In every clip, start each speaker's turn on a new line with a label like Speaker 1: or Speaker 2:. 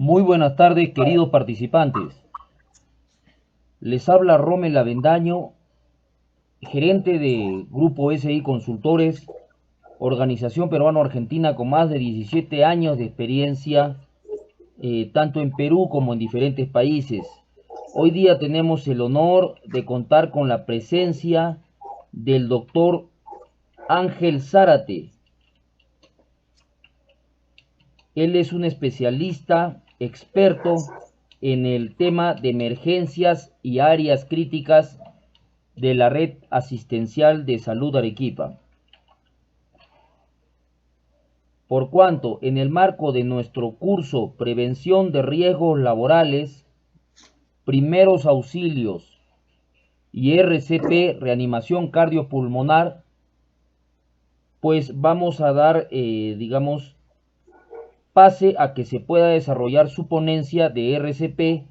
Speaker 1: Muy buenas tardes, queridos participantes. Les habla Rommel Avendaño, gerente de Grupo SI Consultores, organización peruano-argentina con más de 17 años de experiencia, tanto en Perú como en diferentes países. Hoy día tenemos el honor de contar con la presencia del doctor Ángel Zárate. Él es un especialista, experto en el tema de emergencias y áreas críticas de la Red Asistencial de Salud Arequipa. Por cuanto, en el marco de nuestro curso Prevención de Riesgos Laborales, Primeros Auxilios y RCP, Reanimación Cardiopulmonar, pues vamos a dar, pase a que se pueda desarrollar su ponencia de RCP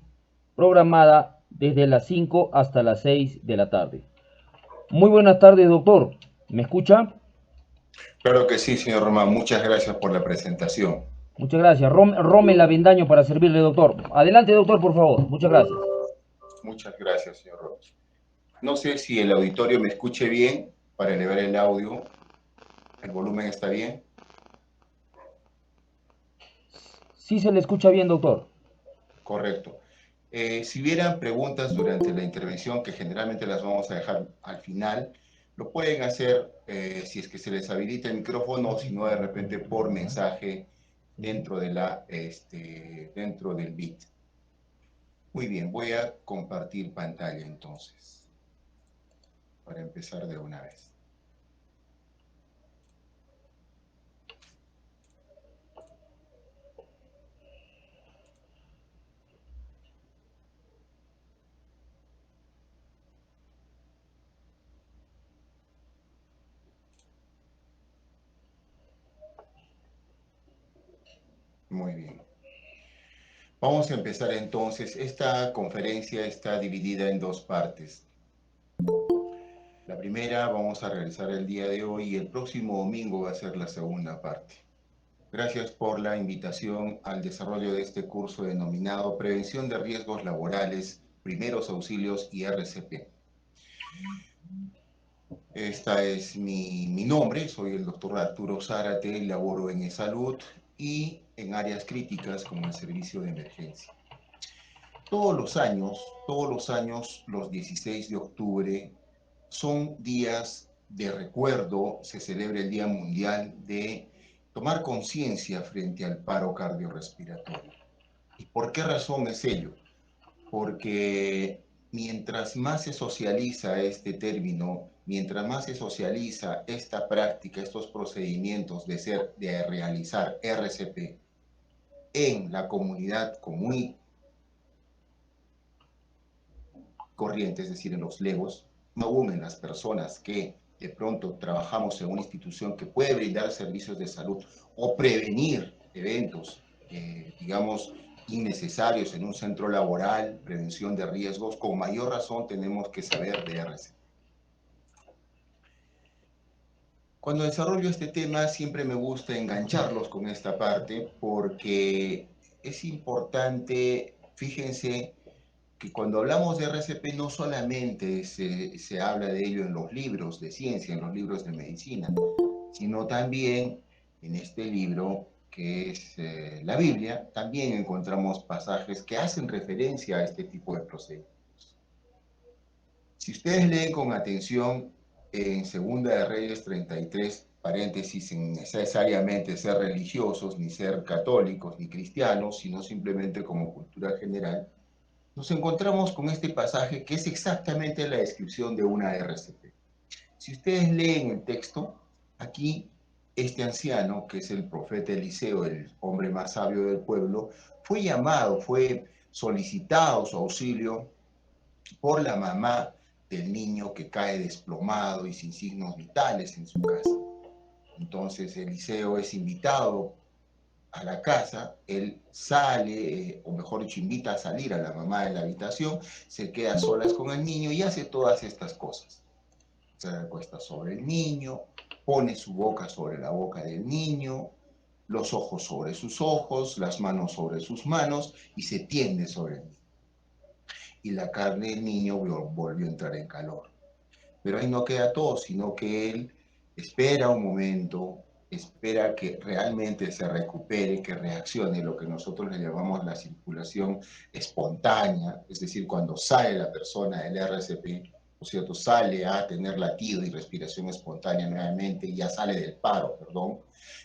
Speaker 1: programada desde las 5 hasta las 6 de la tarde. Muy buenas tardes, doctor. ¿Me escucha?
Speaker 2: Claro que sí, señor Román. Muchas gracias por la presentación.
Speaker 1: Muchas gracias. Rommel Avendaño para servirle, doctor. Adelante, doctor, por favor. Muchas gracias.
Speaker 2: Muchas gracias, señor Román. No sé si el auditorio me escuche bien para elevar el audio. ¿El volumen está bien?
Speaker 1: Sí se le escucha bien, doctor.
Speaker 2: Correcto. Si hubieran preguntas durante la intervención, que generalmente las vamos a dejar al final, lo pueden hacer si es que se les habilita el micrófono, o si no, de repente por mensaje dentro dentro del Meet. Muy bien, voy a compartir pantalla entonces, para empezar de una vez. Muy bien. Vamos a empezar entonces. Esta conferencia está dividida en dos partes. La primera vamos a realizar el día de hoy y el próximo domingo va a ser la segunda parte. Gracias por la invitación al desarrollo de este curso denominado Prevención de Riesgos Laborales, Primeros Auxilios y RCP. Este es mi nombre, soy el doctor Arturo Zárate, laboro en eSalud y en áreas críticas como el servicio de emergencia. Todos los años, los 16 de octubre son días de recuerdo, se celebra el Día Mundial de tomar conciencia frente al paro cardiorrespiratorio. ¿Y por qué razón es ello? Porque mientras más se socializa este término, mientras más se socializa esta práctica, estos procedimientos de realizar RCP en la comunidad común y corriente, es decir, en los legos, aún en las personas que de pronto trabajamos en una institución que puede brindar servicios de salud o prevenir eventos, digamos, innecesarios en un centro laboral, prevención de riesgos, con mayor razón tenemos que saber de RCP. Cuando desarrollo este tema siempre me gusta engancharlos con esta parte porque es importante, fíjense, que cuando hablamos de RCP no solamente se habla de ello en los libros de ciencia, en los libros de medicina, sino también en este libro que es la Biblia, también encontramos pasajes que hacen referencia a este tipo de procedimientos. Si ustedes leen con atención en Segunda de Reyes 33, paréntesis, sin necesariamente ser religiosos, ni ser católicos, ni cristianos, sino simplemente como cultura general, nos encontramos con este pasaje que es exactamente la descripción de una RCP. Si ustedes leen el texto, aquí este anciano, que es el profeta Eliseo, el hombre más sabio del pueblo, fue llamado, fue solicitado su auxilio por la mamá del niño que cae desplomado y sin signos vitales en su casa. Entonces Eliseo es invitado a la casa, él sale, o mejor dicho, invita a salir a la mamá de la habitación, se queda a solas con el niño y hace todas estas cosas. Se recuesta sobre el niño, pone su boca sobre la boca del niño, los ojos sobre sus ojos, las manos sobre sus manos y se tiende sobre el niño. Y la carne del niño volvió a entrar en calor. Pero ahí no queda todo, sino que él espera un momento, espera que realmente se recupere, que reaccione, lo que nosotros le llamamos la circulación espontánea, es decir, cuando sale la persona del RCP, ¿no es cierto? Sale a tener latido y respiración espontánea nuevamente, ya sale del paro, perdón.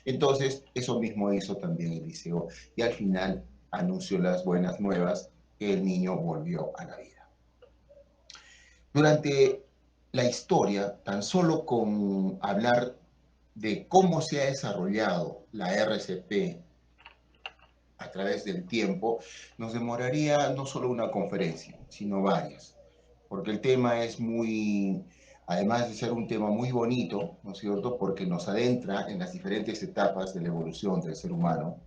Speaker 2: Entonces, eso mismo hizo también Eliseo y al final anunció las buenas nuevas que el niño volvió a la vida. Durante la historia, tan solo con hablar de cómo se ha desarrollado la RCP a través del tiempo, nos demoraría no solo una conferencia, sino varias, porque el tema es muy, además de ser un tema muy bonito, ¿no es cierto?, porque nos adentra en las diferentes etapas de la evolución del ser humano,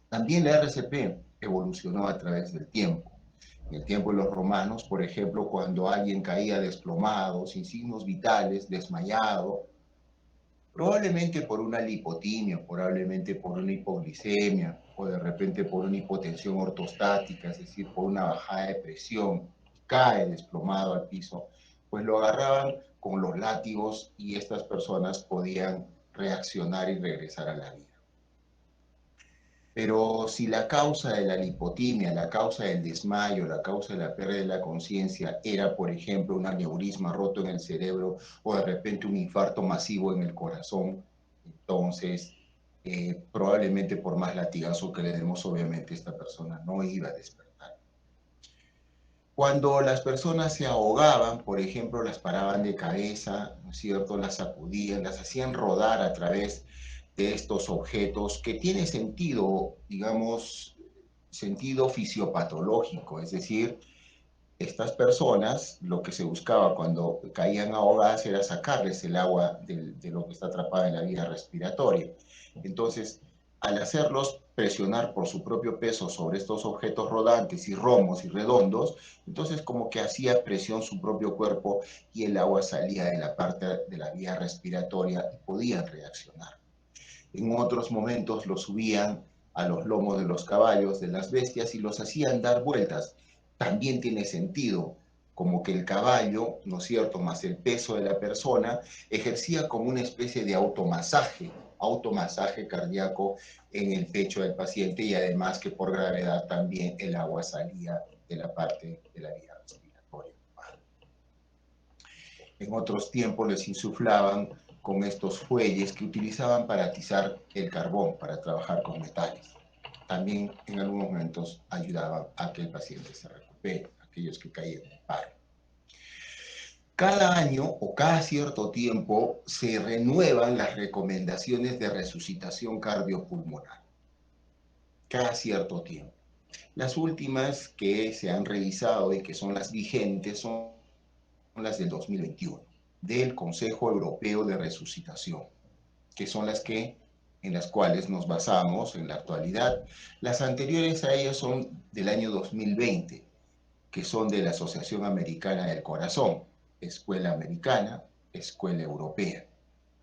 Speaker 2: también la RCP evolucionó a través del tiempo. En el tiempo de los romanos, por ejemplo, cuando alguien caía desplomado, sin signos vitales, desmayado, probablemente por una lipotimia, probablemente por una hipoglicemia, o de repente por una hipotensión ortostática, es decir, por una bajada de presión, cae desplomado al piso, pues lo agarraban con los látigos y estas personas podían reaccionar y regresar a la vida. Pero si la causa de la lipotimia, la causa del desmayo, la causa de la pérdida de la conciencia era, por ejemplo, un aneurisma roto en el cerebro o de repente un infarto masivo en el corazón, entonces probablemente por más latigazo que le demos, obviamente esta persona no iba a despertar. Cuando las personas se ahogaban, por ejemplo, las paraban de cabeza, ¿no es cierto?, las sacudían, las hacían rodar a través de estos objetos que tiene sentido, digamos, sentido fisiopatológico, es decir, estas personas, lo que se buscaba cuando caían ahogadas era sacarles el agua de lo que está atrapado en la vía respiratoria. Entonces, al hacerlos presionar por su propio peso sobre estos objetos rodantes y rombos y redondos, entonces como que hacía presión su propio cuerpo y el agua salía de la parte de la vía respiratoria y podían reaccionar. En otros momentos los subían a los lomos de los caballos, de las bestias, y los hacían dar vueltas. También tiene sentido, como que el caballo, ¿no es cierto?, más el peso de la persona, ejercía como una especie de automasaje cardíaco en el pecho del paciente, y además que por gravedad también el agua salía de la parte de la vía respiratoria. En otros tiempos les insuflaban con estos fuelles que utilizaban para atizar el carbón, para trabajar con metales. También en algunos momentos ayudaban a que el paciente se recupere, aquellos que caían en paro. Cada año o cada cierto tiempo se renuevan las recomendaciones de resucitación cardiopulmonar. Cada cierto tiempo. Las últimas que se han revisado y que son las vigentes son las del 2021, del Consejo Europeo de Resucitación, que son en las cuales nos basamos en la actualidad. Las anteriores a ellas son del año 2020, que son de la Asociación Americana del Corazón, Escuela Americana, Escuela Europea.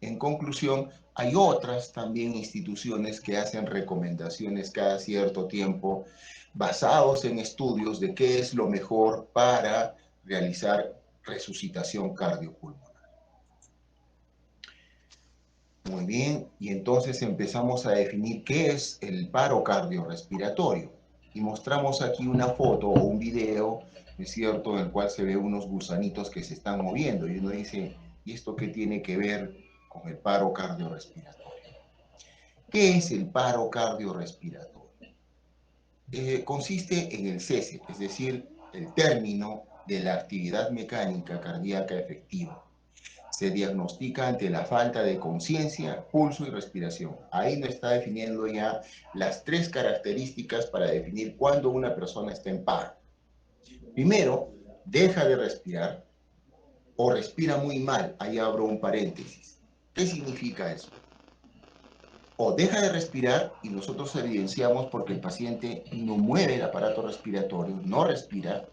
Speaker 2: En conclusión, hay otras también instituciones que hacen recomendaciones cada cierto tiempo basados en estudios de qué es lo mejor para realizar resucitación cardiopulmonar. Muy bien, y entonces empezamos a definir qué es el paro cardiorrespiratorio. Y mostramos aquí una foto o un video, es cierto, en el cual se ve unos gusanitos que se están moviendo. Y uno dice, ¿y esto qué tiene que ver con el paro cardiorrespiratorio? ¿Qué es el paro cardiorrespiratorio? Consiste en el cese, es decir, el término de la actividad mecánica cardíaca efectiva. Se diagnostica ante la falta de conciencia, pulso y respiración. Ahí nos está definiendo ya las tres características para definir cuándo una persona está en paro. Primero, deja de respirar o respira muy mal. Ahí abro un paréntesis. ¿Qué significa eso? O deja de respirar y nosotros evidenciamos porque el paciente no mueve el aparato respiratorio, no respira,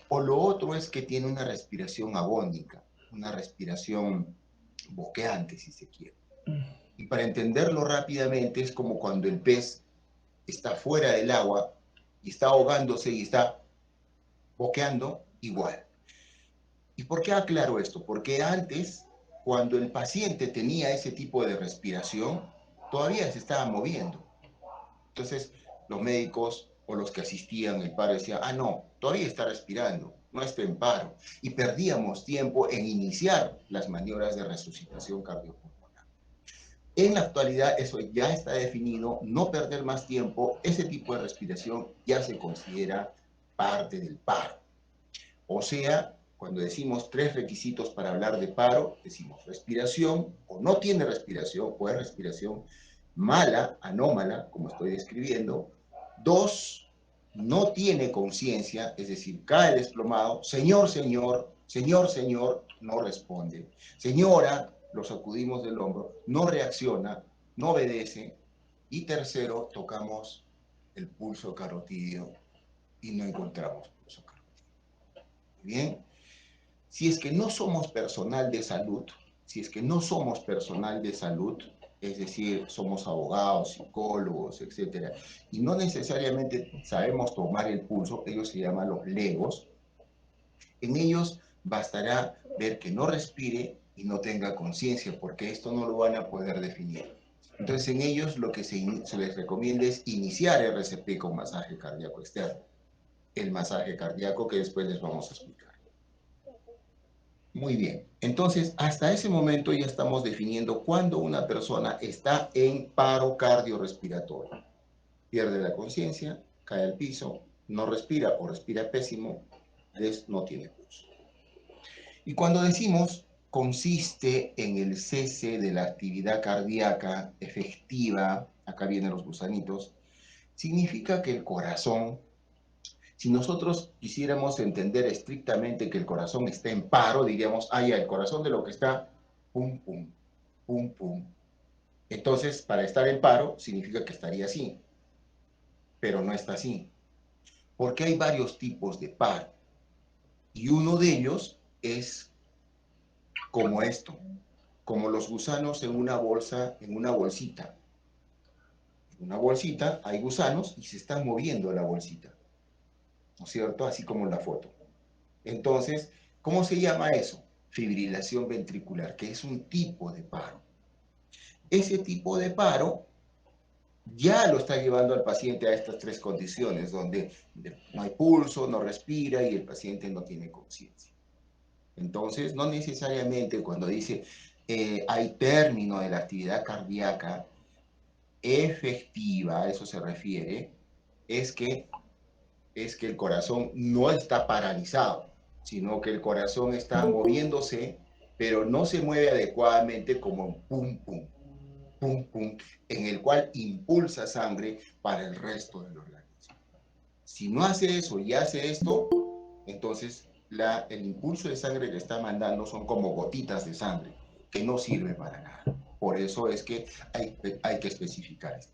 Speaker 2: o lo otro es que tiene una respiración agónica, una respiración boqueante, si se quiere. Y para entenderlo rápidamente es como cuando el pez está fuera del agua y está ahogándose y está boqueando igual. ¿Y por qué aclaro esto? Porque antes, cuando el paciente tenía ese tipo de respiración, todavía se estaba moviendo. Entonces, los médicos o los que asistían el paro decían, ah, no, todavía está respirando, no está en paro. Y perdíamos tiempo en iniciar las maniobras de resucitación cardiopulmonar. En la actualidad eso ya está definido, no perder más tiempo, ese tipo de respiración ya se considera parte del paro. O sea, cuando decimos 3 requisitos para hablar de paro, decimos respiración o no tiene respiración, o es respiración mala, anómala, como estoy describiendo. 2, no tiene conciencia, es decir, cae desplomado. Señor, señor, señor, señor, no responde. Señora, lo sacudimos del hombro, no reacciona, no obedece. Y tercero, tocamos el pulso carotídeo y no encontramos pulso carotídeo. Bien, si es que no somos personal de salud, si es que no somos personal de salud, es decir, somos abogados, psicólogos, etcétera, y no necesariamente sabemos tomar el pulso, ellos se llaman los legos, en ellos bastará ver que no respire y no tenga conciencia, porque esto no lo van a poder definir. Entonces, en ellos lo que se les recomienda es iniciar RCP con masaje cardíaco externo, el masaje cardíaco que después les vamos a explicar. Muy bien, entonces hasta ese momento ya estamos definiendo cuándo una persona está en paro cardiorrespiratorio. Pierde la conciencia, cae al piso, no respira o respira pésimo, no tiene pulso. Y cuando decimos consiste en el cese de la actividad cardíaca efectiva, acá vienen los gusanitos, significa que el corazón, si nosotros quisiéramos entender estrictamente que el corazón está en paro, diríamos, ah, ya, el corazón de lo que está, pum, pum, pum, pum. Entonces, para estar en paro, significa que estaría así, pero no está así, porque hay varios tipos de paro, y uno de ellos es como esto, como los gusanos en una bolsa, en una bolsita. En una bolsita hay gusanos y se están moviendo la bolsita, ¿no es cierto? Así como en la foto. Entonces, ¿cómo se llama eso? Fibrilación ventricular, que es un tipo de paro. Ese tipo de paro ya lo está llevando al paciente a estas 3 condiciones, donde no hay pulso, no respira y el paciente no tiene conciencia. Entonces, no necesariamente cuando dice hay término de la actividad cardíaca efectiva, a eso se refiere, es que el corazón no está paralizado, sino que el corazón está moviéndose, pero no se mueve adecuadamente como un pum, pum, pum, pum, en el cual impulsa sangre para el resto del organismo. Si no hace eso y hace esto, entonces el impulso de sangre que está mandando son como gotitas de sangre, que no sirve para nada. Por eso es que hay que especificar esto.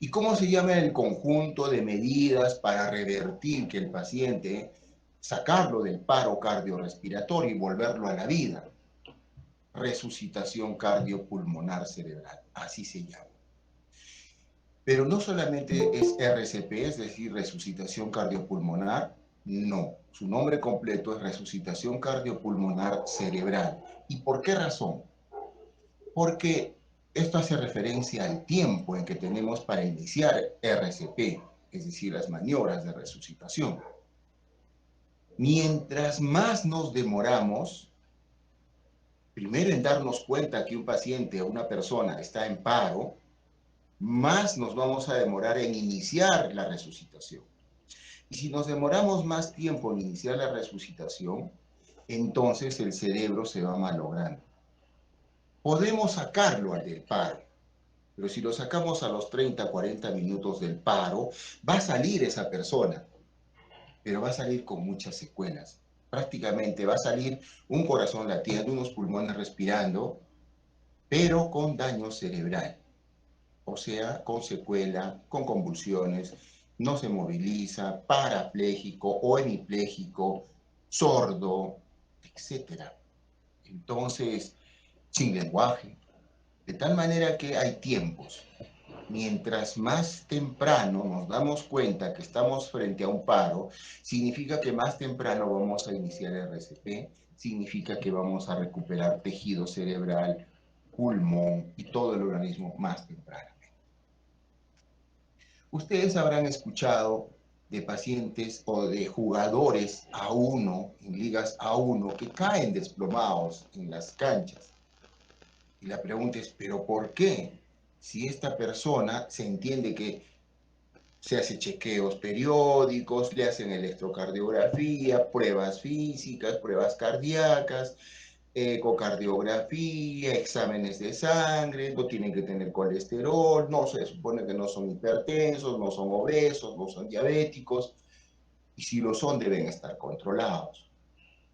Speaker 2: ¿Y cómo se llama el conjunto de medidas para revertir que el paciente, sacarlo del paro cardiorrespiratorio y volverlo a la vida? Resucitación cardiopulmonar cerebral, así se llama. Pero no solamente es RCP, es decir, resucitación cardiopulmonar, no. Su nombre completo es resucitación cardiopulmonar cerebral. ¿Y por qué razón? Porque esto hace referencia al tiempo en que tenemos para iniciar RCP, es decir, las maniobras de resucitación. Mientras más nos demoramos, primero en darnos cuenta que un paciente o una persona está en paro, más nos vamos a demorar en iniciar la resucitación. Y si nos demoramos más tiempo en iniciar la resucitación, entonces el cerebro se va malogrando. Podemos sacarlo al del paro, pero si lo sacamos a los 30, 40 minutos del paro, va a salir esa persona, pero va a salir con muchas secuelas. Prácticamente va a salir un corazón latiendo, unos pulmones respirando, pero con daño cerebral. O sea, con secuela, con convulsiones, no se moviliza, parapléjico o hemipléjico, sordo, etc. Entonces, sin lenguaje, De tal manera que hay tiempos. Mientras más temprano nos damos cuenta que estamos frente a un paro, significa que más temprano vamos a iniciar RCP, significa que vamos a recuperar tejido cerebral, pulmón y todo el organismo más temprano. Ustedes habrán escuchado de pacientes o de jugadores A1, en ligas A1, que caen desplomados en las canchas. Y la pregunta es, ¿pero por qué? Si esta persona se entiende que se hace chequeos periódicos, le hacen electrocardiografía, pruebas físicas, pruebas cardíacas, ecocardiografía, exámenes de sangre, no tienen que tener colesterol, no se supone que no son hipertensos, no son obesos, no son diabéticos, y si lo son deben estar controlados.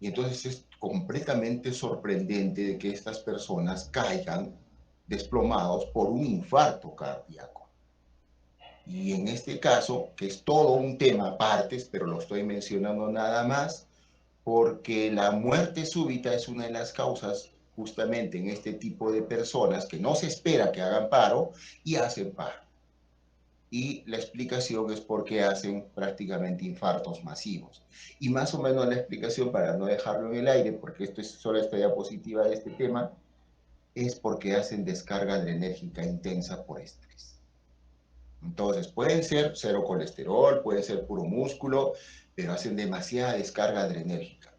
Speaker 2: Y entonces es completamente sorprendente de que estas personas caigan desplomados por un infarto cardíaco. Y en este caso, que es todo un tema aparte, pero lo estoy mencionando nada más, porque la muerte súbita es una de las causas justamente en este tipo de personas que no se espera que hagan paro y hacen paro. Y la explicación es porque hacen prácticamente infartos masivos. Y más o menos la explicación, para no dejarlo en el aire, porque esto es solo esta diapositiva de este tema, es porque hacen descarga adrenérgica intensa por estrés. Entonces, pueden ser cero colesterol, puede ser puro músculo, pero hacen demasiada descarga adrenérgica.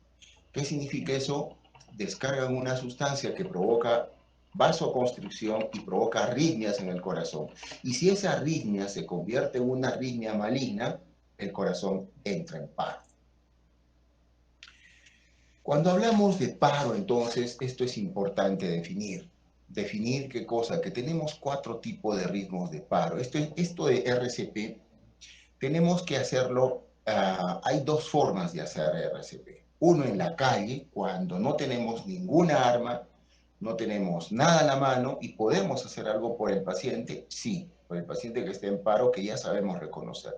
Speaker 2: ¿Qué significa eso? Descargan una sustancia que provoca vasoconstricción y provoca arritmias en el corazón. Y si esa arritmia se convierte en una arritmia maligna, el corazón entra en paro. Cuando hablamos de paro, entonces, esto es importante definir. Definir qué cosa, que tenemos 4 tipos de ritmos de paro. Esto de RCP, tenemos que hacerlo, hay 2 formas de hacer RCP. Uno en la calle, cuando no tenemos ninguna arma, no tenemos nada a la mano y podemos hacer algo por el paciente, sí, por el paciente que esté en paro, que ya sabemos reconocer.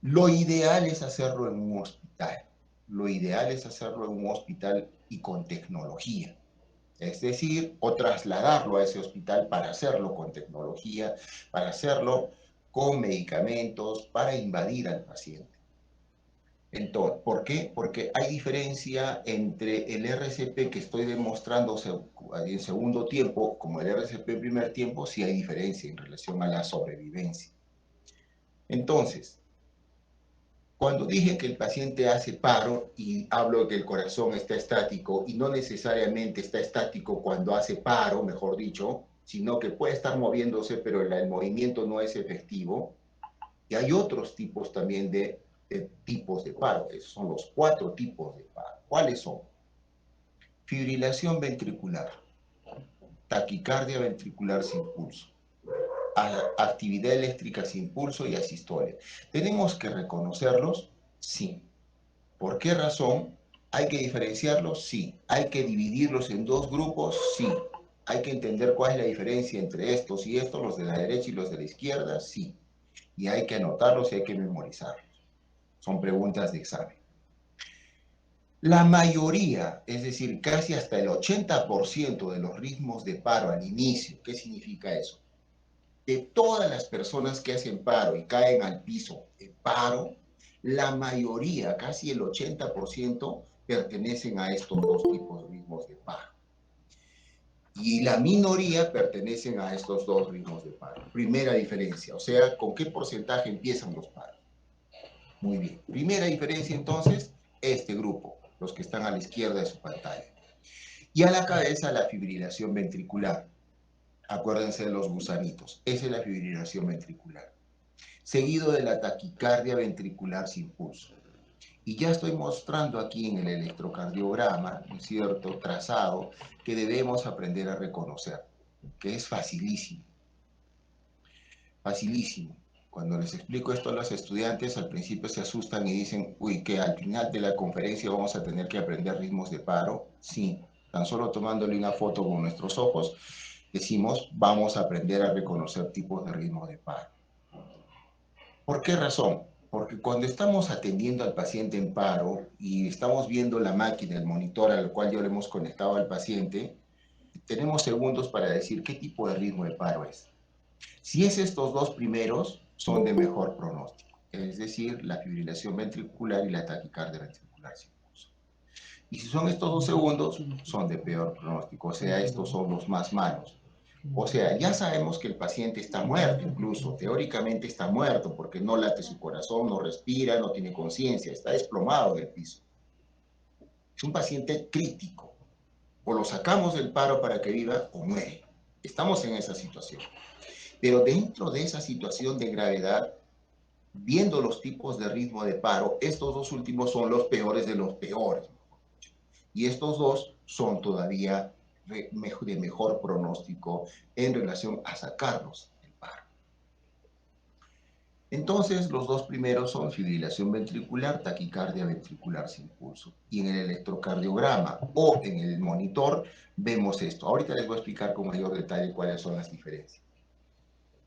Speaker 2: Lo ideal es hacerlo en un hospital. Lo ideal es hacerlo en un hospital y con tecnología. Es decir, o trasladarlo a ese hospital para hacerlo con tecnología, para hacerlo con medicamentos, para invadir al paciente. Entonces, ¿por qué? Porque hay diferencia entre el RCP que estoy demostrando en segundo tiempo, como el RCP en primer tiempo, sí hay diferencia en relación a la sobrevivencia. Entonces, cuando dije que el paciente hace paro y hablo de que el corazón está estático y no necesariamente está estático cuando hace paro, mejor dicho, sino que puede estar moviéndose, pero el movimiento no es efectivo. Y hay otros tipos también de tipos de paro. Esos son los 4 tipos de paro. ¿Cuáles son? Fibrilación ventricular, taquicardia ventricular sin pulso, actividad eléctrica sin pulso y asistolia. ¿Tenemos que reconocerlos? Sí. ¿Por qué razón? ¿Hay que diferenciarlos? Sí. ¿Hay que dividirlos en 2 grupos? Sí. ¿Hay que entender cuál es la diferencia entre estos y estos, los de la derecha y los de la izquierda? Sí. Y hay que anotarlos y hay que memorizarlos. Son preguntas de examen. La mayoría, es decir, casi hasta el 80% de los ritmos de paro al inicio, ¿qué significa eso? De todas las personas que hacen paro y caen al piso en paro, la mayoría, casi el 80%, pertenecen a estos 2 tipos de ritmos de paro. Y la minoría pertenecen a estos 2 ritmos de paro. Primera diferencia, o sea, ¿con qué porcentaje empiezan los paros? Muy bien. Primera diferencia, entonces, este grupo, los que están a la izquierda de su pantalla. Y a la cabeza, la fibrilación ventricular. Acuérdense de los gusanitos. Esa es la fibrilación ventricular. Seguido de la taquicardia ventricular sin pulso. Y ya estoy mostrando aquí en el electrocardiograma, ¿no es cierto?, trazado, que debemos aprender a reconocer, que es facilísimo. Facilísimo. Cuando les explico esto a los estudiantes, al principio se asustan y dicen, uy, que al final de la conferencia vamos a tener que aprender ritmos de paro. Sí, tan solo tomándole una foto con nuestros ojos, decimos, vamos a aprender a reconocer tipos de ritmos de paro. ¿Por qué razón? Porque cuando estamos atendiendo al paciente en paro y estamos viendo la máquina, el monitor al cual yo le hemos conectado al paciente, tenemos segundos para decir qué tipo de ritmo de paro es. Si es estos dos primeros, son de mejor pronóstico, es decir, la fibrilación ventricular y la taquicardia ventricular sin pulso. Y si son estos dos segundos, son de peor pronóstico, o sea, estos son los más malos. O sea, ya sabemos que el paciente está muerto, incluso teóricamente está muerto, porque no late su corazón, no respira, no tiene conciencia, está desplomado en el piso. Es un paciente crítico. O lo sacamos del paro para que viva o muere. Estamos en esa situación. Pero dentro de esa situación de gravedad, viendo los tipos de ritmo de paro, estos dos últimos son los peores de los peores. Y estos dos son todavía de mejor pronóstico en relación a sacarlos del paro. Entonces, los dos primeros son fibrilación ventricular, taquicardia ventricular sin pulso. Y en el electrocardiograma o en el monitor vemos esto. Ahorita les voy a explicar con mayor detalle cuáles son las diferencias.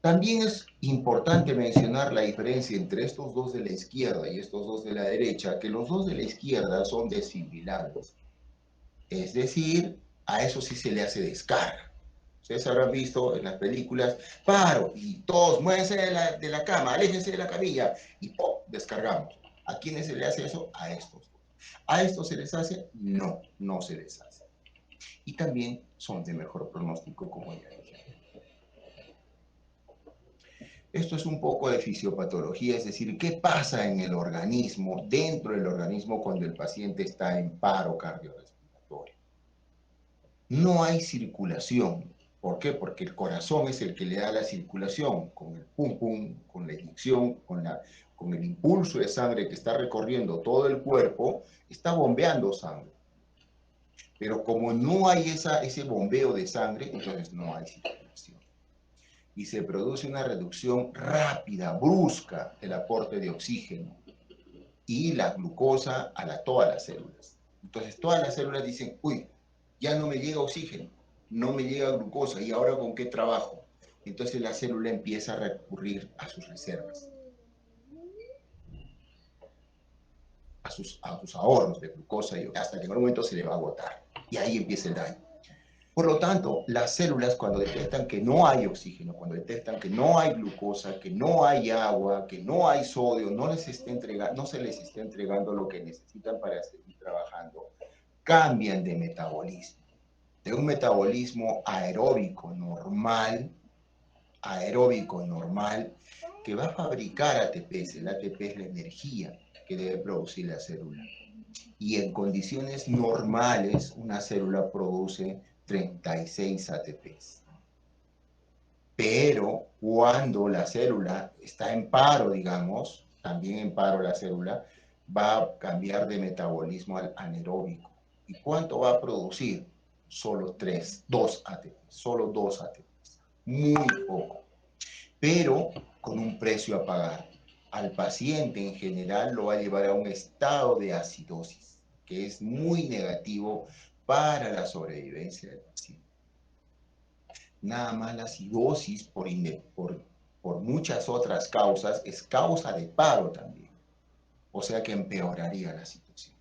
Speaker 2: También es importante mencionar la diferencia entre estos dos de la izquierda y estos dos de la derecha, que los dos de la izquierda son desfibrilables. Es decir, a eso sí se le hace descarga. Ustedes habrán visto en las películas, paro, y todos muévense de la cama, aléjense de la camilla, y ¡pum!, descargamos. ¿A quiénes se le hace eso? A estos. ¿A estos se les hace? No, no se les hace. Y también son de mejor pronóstico, como ya dije. Esto es un poco de fisiopatología, es decir, qué pasa en el organismo, dentro del organismo, cuando el paciente está en paro cardiorrespiratorio. No hay circulación. ¿Por qué? Porque el corazón es el que le da la circulación, con el pum pum, con la inyección, con el impulso de sangre que está recorriendo todo el cuerpo, está bombeando sangre. Pero como no hay ese bombeo de sangre, entonces no hay circulación. Y se produce una reducción rápida, brusca del aporte de oxígeno y la glucosa a todas las células. Entonces todas las células dicen, uy, ya no me llega oxígeno, no me llega glucosa, ¿y ahora con qué trabajo? Entonces la célula empieza a recurrir a sus reservas, a sus ahorros de glucosa, y hasta que en un momento se le va a agotar. Y ahí empieza el daño. Por lo tanto, las células, cuando detectan que no hay oxígeno, cuando detectan que no hay glucosa, que no hay agua, que no hay sodio, no se les está entregando lo que necesitan para seguir trabajando, cambian de metabolismo. De un metabolismo aeróbico normal, que va a fabricar ATPs. El ATP es la energía que debe producir la célula. Y en condiciones normales, una célula produce 36 ATPs. Pero cuando la célula está en paro, digamos, también en paro la célula, va a cambiar de metabolismo al anaeróbico. ¿Y cuánto va a producir? Solo 2 ATPs, solo 2 ATPs. Muy poco, pero con un precio a pagar. Al paciente en general lo va a llevar a un estado de acidosis, que es muy negativo para la sobrevivencia del paciente. Nada más la acidosis por muchas otras causas es causa de paro también, o sea que empeoraría la situación.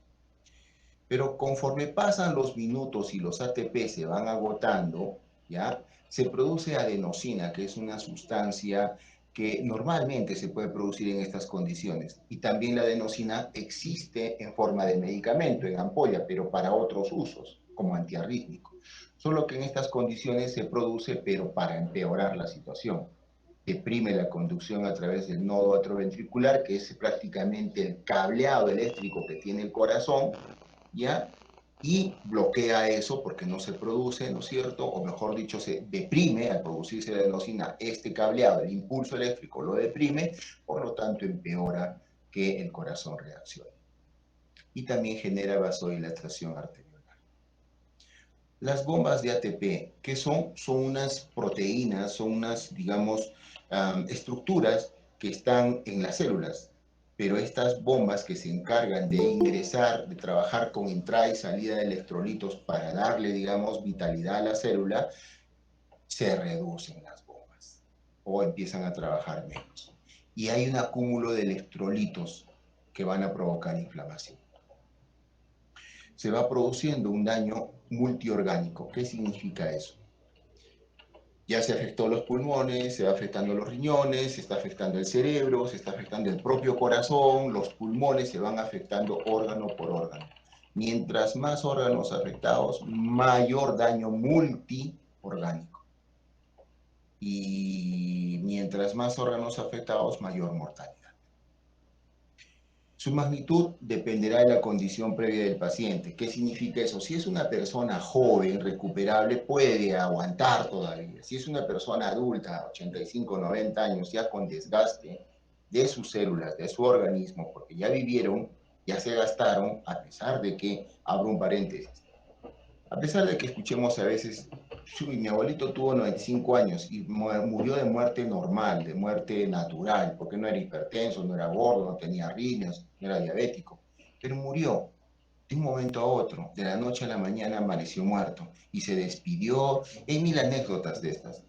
Speaker 2: Pero conforme pasan los minutos y los ATP se van agotando, ¿ya? Se produce adenosina, que es una sustancia que normalmente se puede producir en estas condiciones. Y también la adenosina existe en forma de medicamento, en ampolla, pero para otros usos, como antiarrítmico. Solo que en estas condiciones se produce, pero para empeorar la situación. Deprime la conducción a través del nodo atrioventricular, que es prácticamente el cableado eléctrico que tiene el corazón, ¿ya? Y bloquea eso porque no se produce, ¿no es cierto? O mejor dicho, se deprime al producirse la adenosina, este cableado, el impulso eléctrico lo deprime, por lo tanto empeora que el corazón reaccione. Y también genera vasodilatación arteriolar. Las bombas de ATP, ¿qué son? Son unas proteínas, son unas, digamos, estructuras que están en las células, pero estas bombas que se encargan de ingresar, de trabajar con entrada y salida de electrolitos para darle, digamos, vitalidad a la célula, se reducen las bombas o empiezan a trabajar menos. Y hay un acúmulo de electrolitos que van a provocar inflamación. se va produciendo un daño multiorgánico. ¿Qué significa eso? Ya se afectó los pulmones, se va afectando los riñones, se está afectando el cerebro, se está afectando el propio corazón, los pulmones se van afectando órgano por órgano. Mientras más órganos afectados, mayor daño multiorgánico. Y mientras más órganos afectados, mayor mortalidad. Su magnitud dependerá de la condición previa del paciente. ¿Qué significa eso? Si es una persona joven, recuperable, puede aguantar todavía. Si es una persona adulta, 85, 90 años, ya con desgaste de sus células, de su organismo, porque ya vivieron, ya se gastaron, a pesar de que, abro un paréntesis, a pesar de que escuchemos a veces, mi abuelito tuvo 95 años y murió de muerte normal, de muerte natural, porque no era hipertenso, no era gordo, no tenía riños, no era diabético, pero murió de un momento a otro, de la noche a la mañana amaneció muerto y se despidió. Hay mil anécdotas de estas.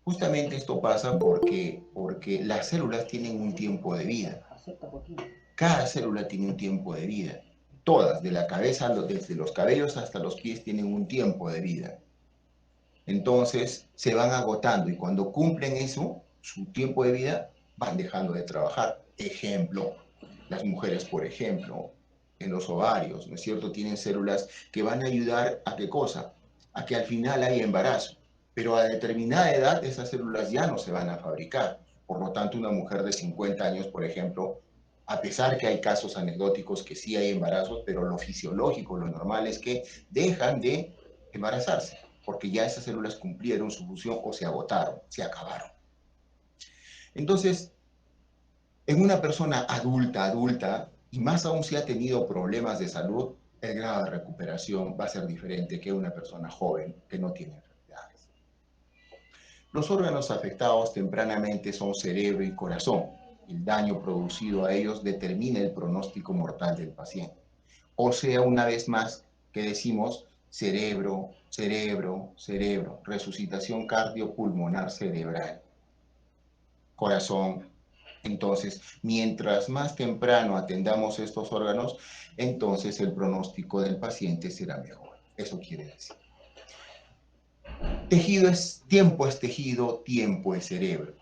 Speaker 2: Justamente esto pasa porque las células tienen un tiempo de vida. Cada célula tiene un tiempo de vida. Todas, de la cabeza, desde los cabellos hasta los pies, tienen un tiempo de vida. Entonces se van agotando y cuando cumplen eso, su tiempo de vida, van dejando de trabajar. Ejemplo, las mujeres, por ejemplo, en los ovarios, ¿no es cierto? Tienen células que van a ayudar a qué cosa? A que al final haya embarazo. Pero a determinada edad esas células ya no se van a fabricar. Por lo tanto, una mujer de 50 años, por ejemplo, a pesar que hay casos anecdóticos que sí hay embarazos, pero lo fisiológico, lo normal es que dejan de embarazarse, porque ya esas células cumplieron su función o se agotaron, se acabaron. Entonces, en una persona adulta, y más aún si ha tenido problemas de salud, el grado de recuperación va a ser diferente que una persona joven que no tiene enfermedades. Los órganos afectados tempranamente son cerebro y corazón. El daño producido a ellos determina el pronóstico mortal del paciente. O sea, una vez más que decimos cerebro, cerebro, cerebro, resucitación cardiopulmonar cerebral, corazón. Entonces, mientras más temprano atendamos estos órganos, entonces el pronóstico del paciente será mejor. Eso quiere decir. Tejido es tejido, tiempo es cerebro.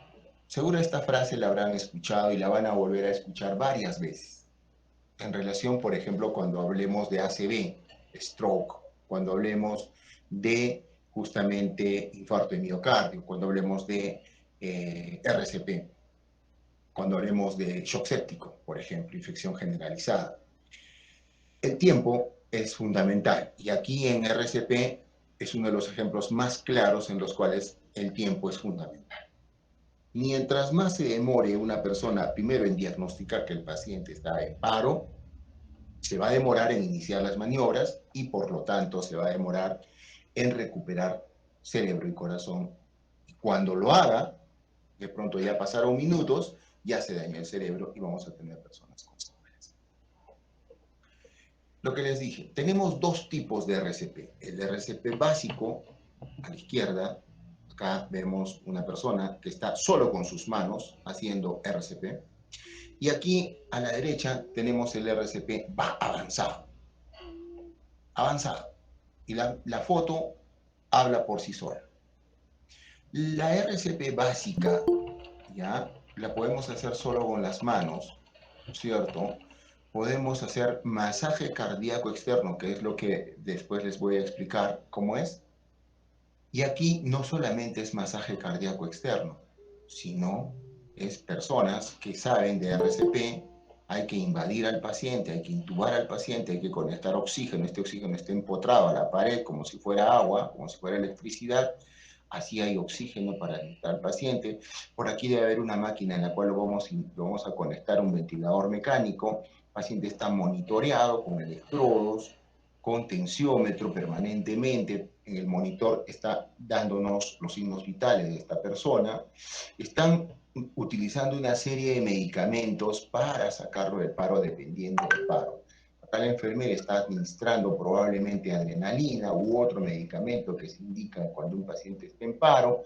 Speaker 2: Seguro esta frase la habrán escuchado y la van a volver a escuchar varias veces. En relación, por ejemplo, cuando hablemos de ACV, stroke, cuando hablemos de justamente infarto de miocardio, cuando hablemos de RCP, cuando hablemos de shock séptico, por ejemplo, infección generalizada. El tiempo es fundamental y aquí en RCP es uno de los ejemplos más claros en los cuales el tiempo es fundamental. Mientras más se demore una persona primero en diagnosticar que el paciente está en paro, se va a demorar en iniciar las maniobras y por lo tanto se va a demorar en recuperar cerebro y corazón. Y cuando lo haga, de pronto ya pasaron minutos, ya se dañó el cerebro y vamos a tener personas con secuelas. Lo que les dije, tenemos dos tipos de RCP. El RCP básico, a la izquierda, acá vemos una persona que está solo con sus manos haciendo RCP. Y aquí a la derecha tenemos el RCP avanzado. Avanzado. Y la foto habla por sí sola. La RCP básica, ¿ya? La podemos hacer solo con las manos, ¿cierto? Podemos hacer masaje cardíaco externo, que es lo que después les voy a explicar cómo es. Y aquí no solamente es masaje cardíaco externo, sino es personas que saben de RCP, hay que invadir al paciente, hay que intubar al paciente, hay que conectar oxígeno, este oxígeno está empotrado a la pared como si fuera agua, como si fuera electricidad, así hay oxígeno para alimentar al paciente. Por aquí debe haber una máquina en la cual lo vamos a conectar a un ventilador mecánico, el paciente está monitoreado con electrodos, con tensiómetro permanentemente, en el monitor está dándonos los signos vitales de esta persona, están utilizando una serie de medicamentos para sacarlo del paro dependiendo del paro. Acá la enfermera está administrando probablemente adrenalina u otro medicamento que se indica cuando un paciente está en paro.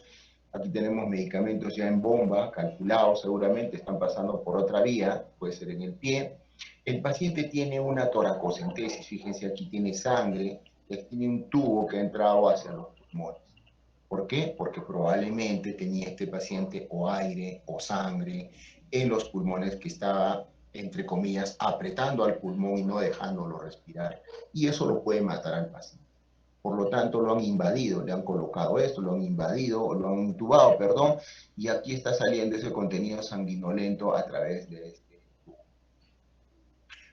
Speaker 2: Aquí tenemos medicamentos ya en bomba, calculados seguramente, están pasando por otra vía, puede ser en el pie. El paciente tiene una toracocentesis, fíjense aquí tiene sangre, tiene un tubo que ha entrado hacia los pulmones. ¿Por qué? Porque probablemente tenía este paciente o aire o sangre en los pulmones que estaba, entre comillas, apretando al pulmón y no dejándolo respirar. Y eso lo puede matar al paciente. Por lo tanto, lo han invadido, le han colocado esto, lo han invadido, lo han intubado, perdón, y aquí está saliendo ese contenido sanguinolento a través de este tubo.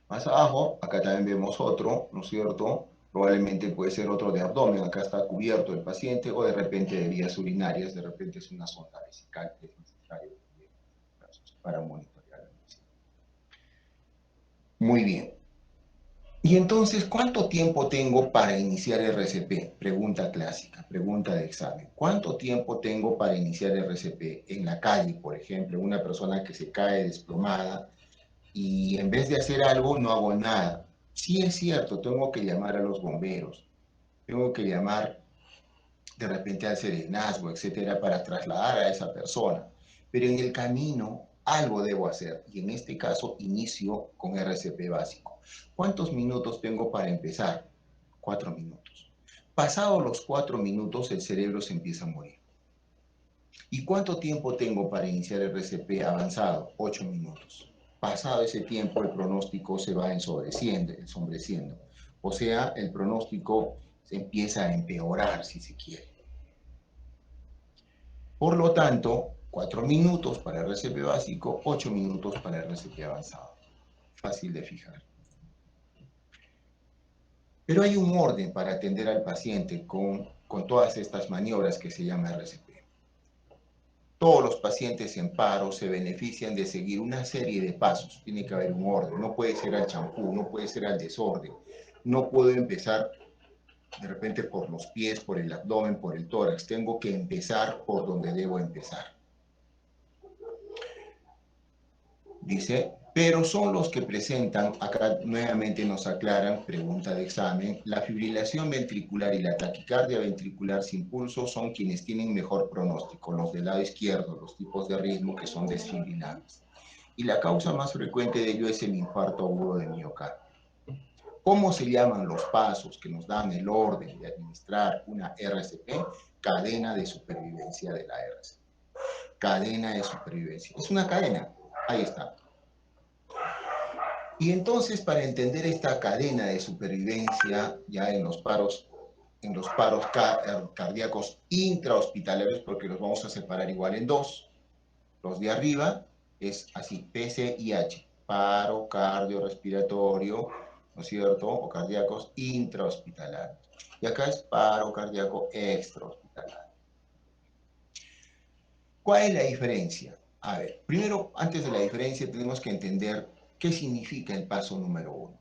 Speaker 2: Más abajo, acá también vemos otro, ¿no es cierto? Probablemente puede ser otro de abdomen, acá está cubierto el paciente, o de repente de vías urinarias, de repente es una sonda vesical que es necesario para monitorear el paciente. Muy bien. Y entonces, ¿cuánto tiempo tengo para iniciar RCP? Pregunta clásica, pregunta de examen. ¿Cuánto tiempo tengo para iniciar RCP? En la calle, por ejemplo, una persona que se cae desplomada y en vez de hacer algo, no hago nada. Sí es cierto, tengo que llamar a los bomberos, tengo que llamar de repente al serenazgo, etcétera, para trasladar a esa persona. Pero en el camino algo debo hacer y en este caso inicio con RCP básico. ¿Cuántos minutos tengo para empezar? 4 minutos. Pasados los 4 minutos el cerebro se empieza a morir. ¿Y cuánto tiempo tengo para iniciar el RCP avanzado? 8 minutos. Pasado ese tiempo el pronóstico se va ensombreciendo. O sea, el pronóstico se empieza a empeorar si se quiere. Por lo tanto, 4 minutos para RCP básico, 8 minutos para RCP avanzado. Fácil de fijar. Pero hay un orden para atender al paciente con todas estas maniobras que se llama RCP. Todos los pacientes en paro se benefician de seguir una serie de pasos. Tiene que haber un orden. No puede ser al champú, no puede ser al desorden. No puedo empezar de repente por los pies, por el abdomen, por el tórax. Tengo que empezar por donde debo empezar. Dice, pero son los que presentan, acá nuevamente nos aclaran, pregunta de examen, la fibrilación ventricular y la taquicardia ventricular sin pulso son quienes tienen mejor pronóstico, los del lado izquierdo, los tipos de ritmo que son desfibrilables. Y la causa más frecuente de ello es el infarto agudo de miocardio. ¿Cómo se llaman los pasos que nos dan el orden de administrar una RCP? Cadena de supervivencia de la RCP. Cadena de supervivencia. Es una cadena. Ahí está. Y entonces, para entender esta cadena de supervivencia, ya en los paros cardíacos intrahospitalarios, porque los vamos a separar igual en dos. Los de arriba es así, PCIH, paro cardiorrespiratorio, ¿no es cierto? O cardíacos intrahospitalarios. Y acá es paro cardíaco extrahospitalario. ¿Cuál es la diferencia? A ver, primero, antes de la diferencia, tenemos que entender qué significa el paso número 1.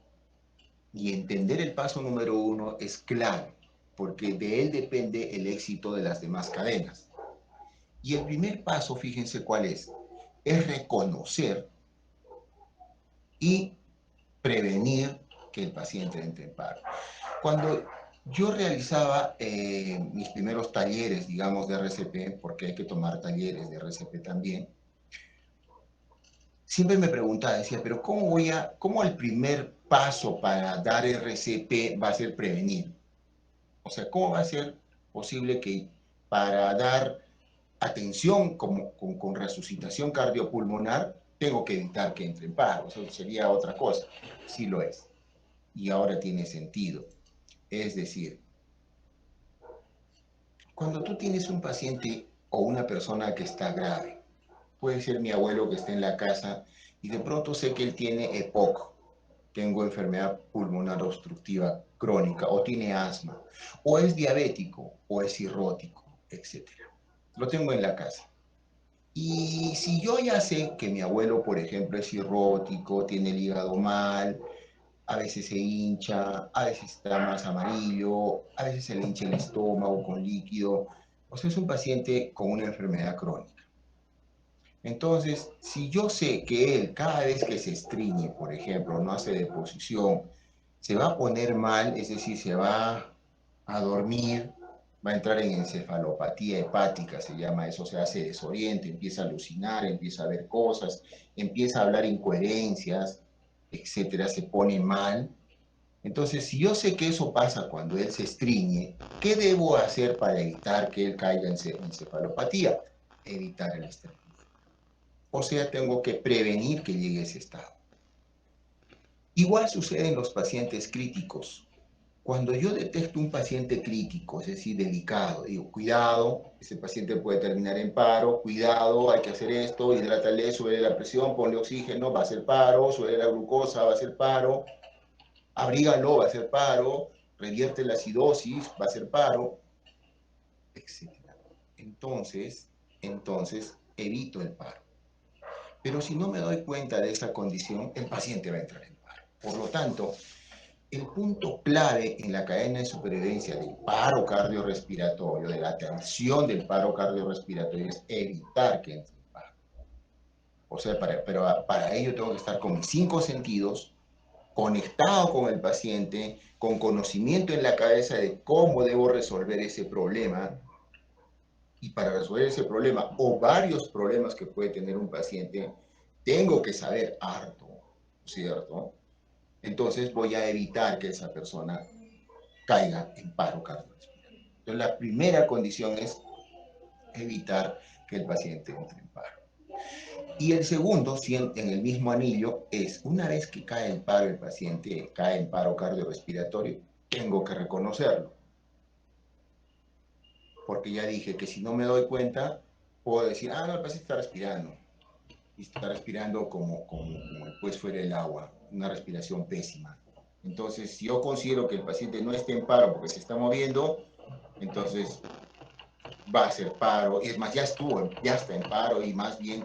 Speaker 2: Y entender el paso número 1 es clave, porque de él depende el éxito de las demás cadenas. Y el primer paso, fíjense cuál es reconocer y prevenir que el paciente entre en paro. Cuando yo realizaba mis primeros talleres, digamos, de RCP, porque hay que tomar talleres de RCP también, siempre me preguntaba, decía, pero ¿cómo el primer paso para dar RCP va a ser prevenir? O sea, ¿cómo va a ser posible que para dar atención con resucitación cardiopulmonar tengo que evitar que entre en paro? Eso sería otra cosa. Sí lo es. Y ahora tiene sentido. Es decir, cuando tú tienes un paciente o una persona que está grave, puede ser mi abuelo que está en la casa y de pronto sé que él tiene EPOC, tengo enfermedad pulmonar obstructiva crónica, o tiene asma, o es diabético, o es cirrótico, etc. Lo tengo en la casa. Y si yo ya sé que mi abuelo, por ejemplo, es cirrótico, tiene el hígado mal, a veces se hincha, a veces está más amarillo, a veces se le hincha el estómago con líquido, o sea, es un paciente con una enfermedad crónica. Entonces, si yo sé que él cada vez que se estriñe, por ejemplo, no hace deposición, se va a poner mal, es decir, se va a dormir, va a entrar en encefalopatía hepática, se llama eso, o sea, se desorienta, empieza a alucinar, empieza a ver cosas, empieza a hablar incoherencias, etcétera, se pone mal. Entonces, si yo sé que eso pasa cuando él se estriñe, ¿qué debo hacer para evitar que él caiga en encefalopatía? Evitar el estreñimiento. O sea, tengo que prevenir que llegue a ese estado. Igual sucede en los pacientes críticos. Cuando yo detecto un paciente crítico, es decir, delicado, digo, cuidado, ese paciente puede terminar en paro, cuidado, hay que hacer esto, hidrátale, sube la presión, ponle oxígeno, va a hacer paro, sube la glucosa, va a hacer paro, abrígalo, va a hacer paro, revierte la acidosis, va a hacer paro, etc. Entonces, evito el paro. Pero si no me doy cuenta de esa condición, el paciente va a entrar en paro. Por lo tanto, el punto clave en la cadena de supervivencia del paro cardiorrespiratorio, de la atención del paro cardiorrespiratorio, es evitar que entre en paro. O sea, para ello tengo que estar con mis 5 sentidos, conectado con el paciente, con conocimiento en la cabeza de cómo debo resolver ese problema. Y para resolver ese problema o varios problemas que puede tener un paciente, tengo que saber harto, ¿cierto? Entonces voy a evitar que esa persona caiga en paro cardiorrespiratorio. Entonces la primera condición es evitar que el paciente entre en paro. Y el segundo, en el mismo anillo, es una vez que cae en paro el paciente, cae en paro cardiorrespiratorio, tengo que reconocerlo. Porque ya dije que si no me doy cuenta, puedo decir, ah, no, el paciente está respirando. Y está respirando como después fuera el agua, una respiración pésima. Entonces, si yo considero que el paciente no está en paro porque se está moviendo, entonces va a hacer paro. Es más, ya está en paro y más bien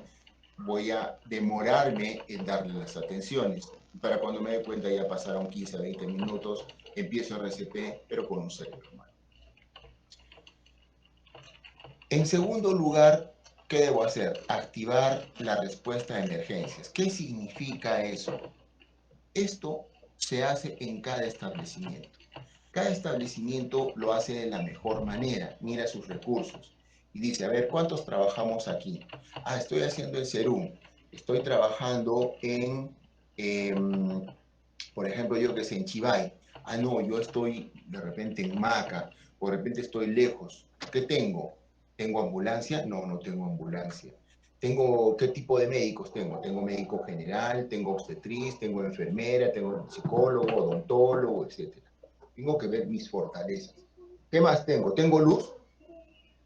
Speaker 2: voy a demorarme en darle las atenciones. Para cuando me dé cuenta ya pasaron 15 a 20 minutos, empiezo RCP, pero con un cerebro mal. En segundo lugar, ¿qué debo hacer? Activar la respuesta a emergencias. ¿Qué significa eso? Esto se hace en cada establecimiento. Cada establecimiento lo hace de la mejor manera, mira sus recursos y dice, a ver, ¿cuántos trabajamos aquí? Ah, estoy haciendo el serum, estoy trabajando por ejemplo, yo que sé, en Chivay. Ah, no, yo estoy de repente en Maca, o de repente estoy lejos. ¿Qué tengo? ¿Tengo ambulancia? No, no tengo ambulancia. ¿Qué tipo de médicos tengo? Tengo médico general, tengo obstetriz, tengo enfermera, tengo psicólogo, odontólogo, etc. Tengo que ver mis fortalezas. ¿Qué más tengo? ¿Tengo luz?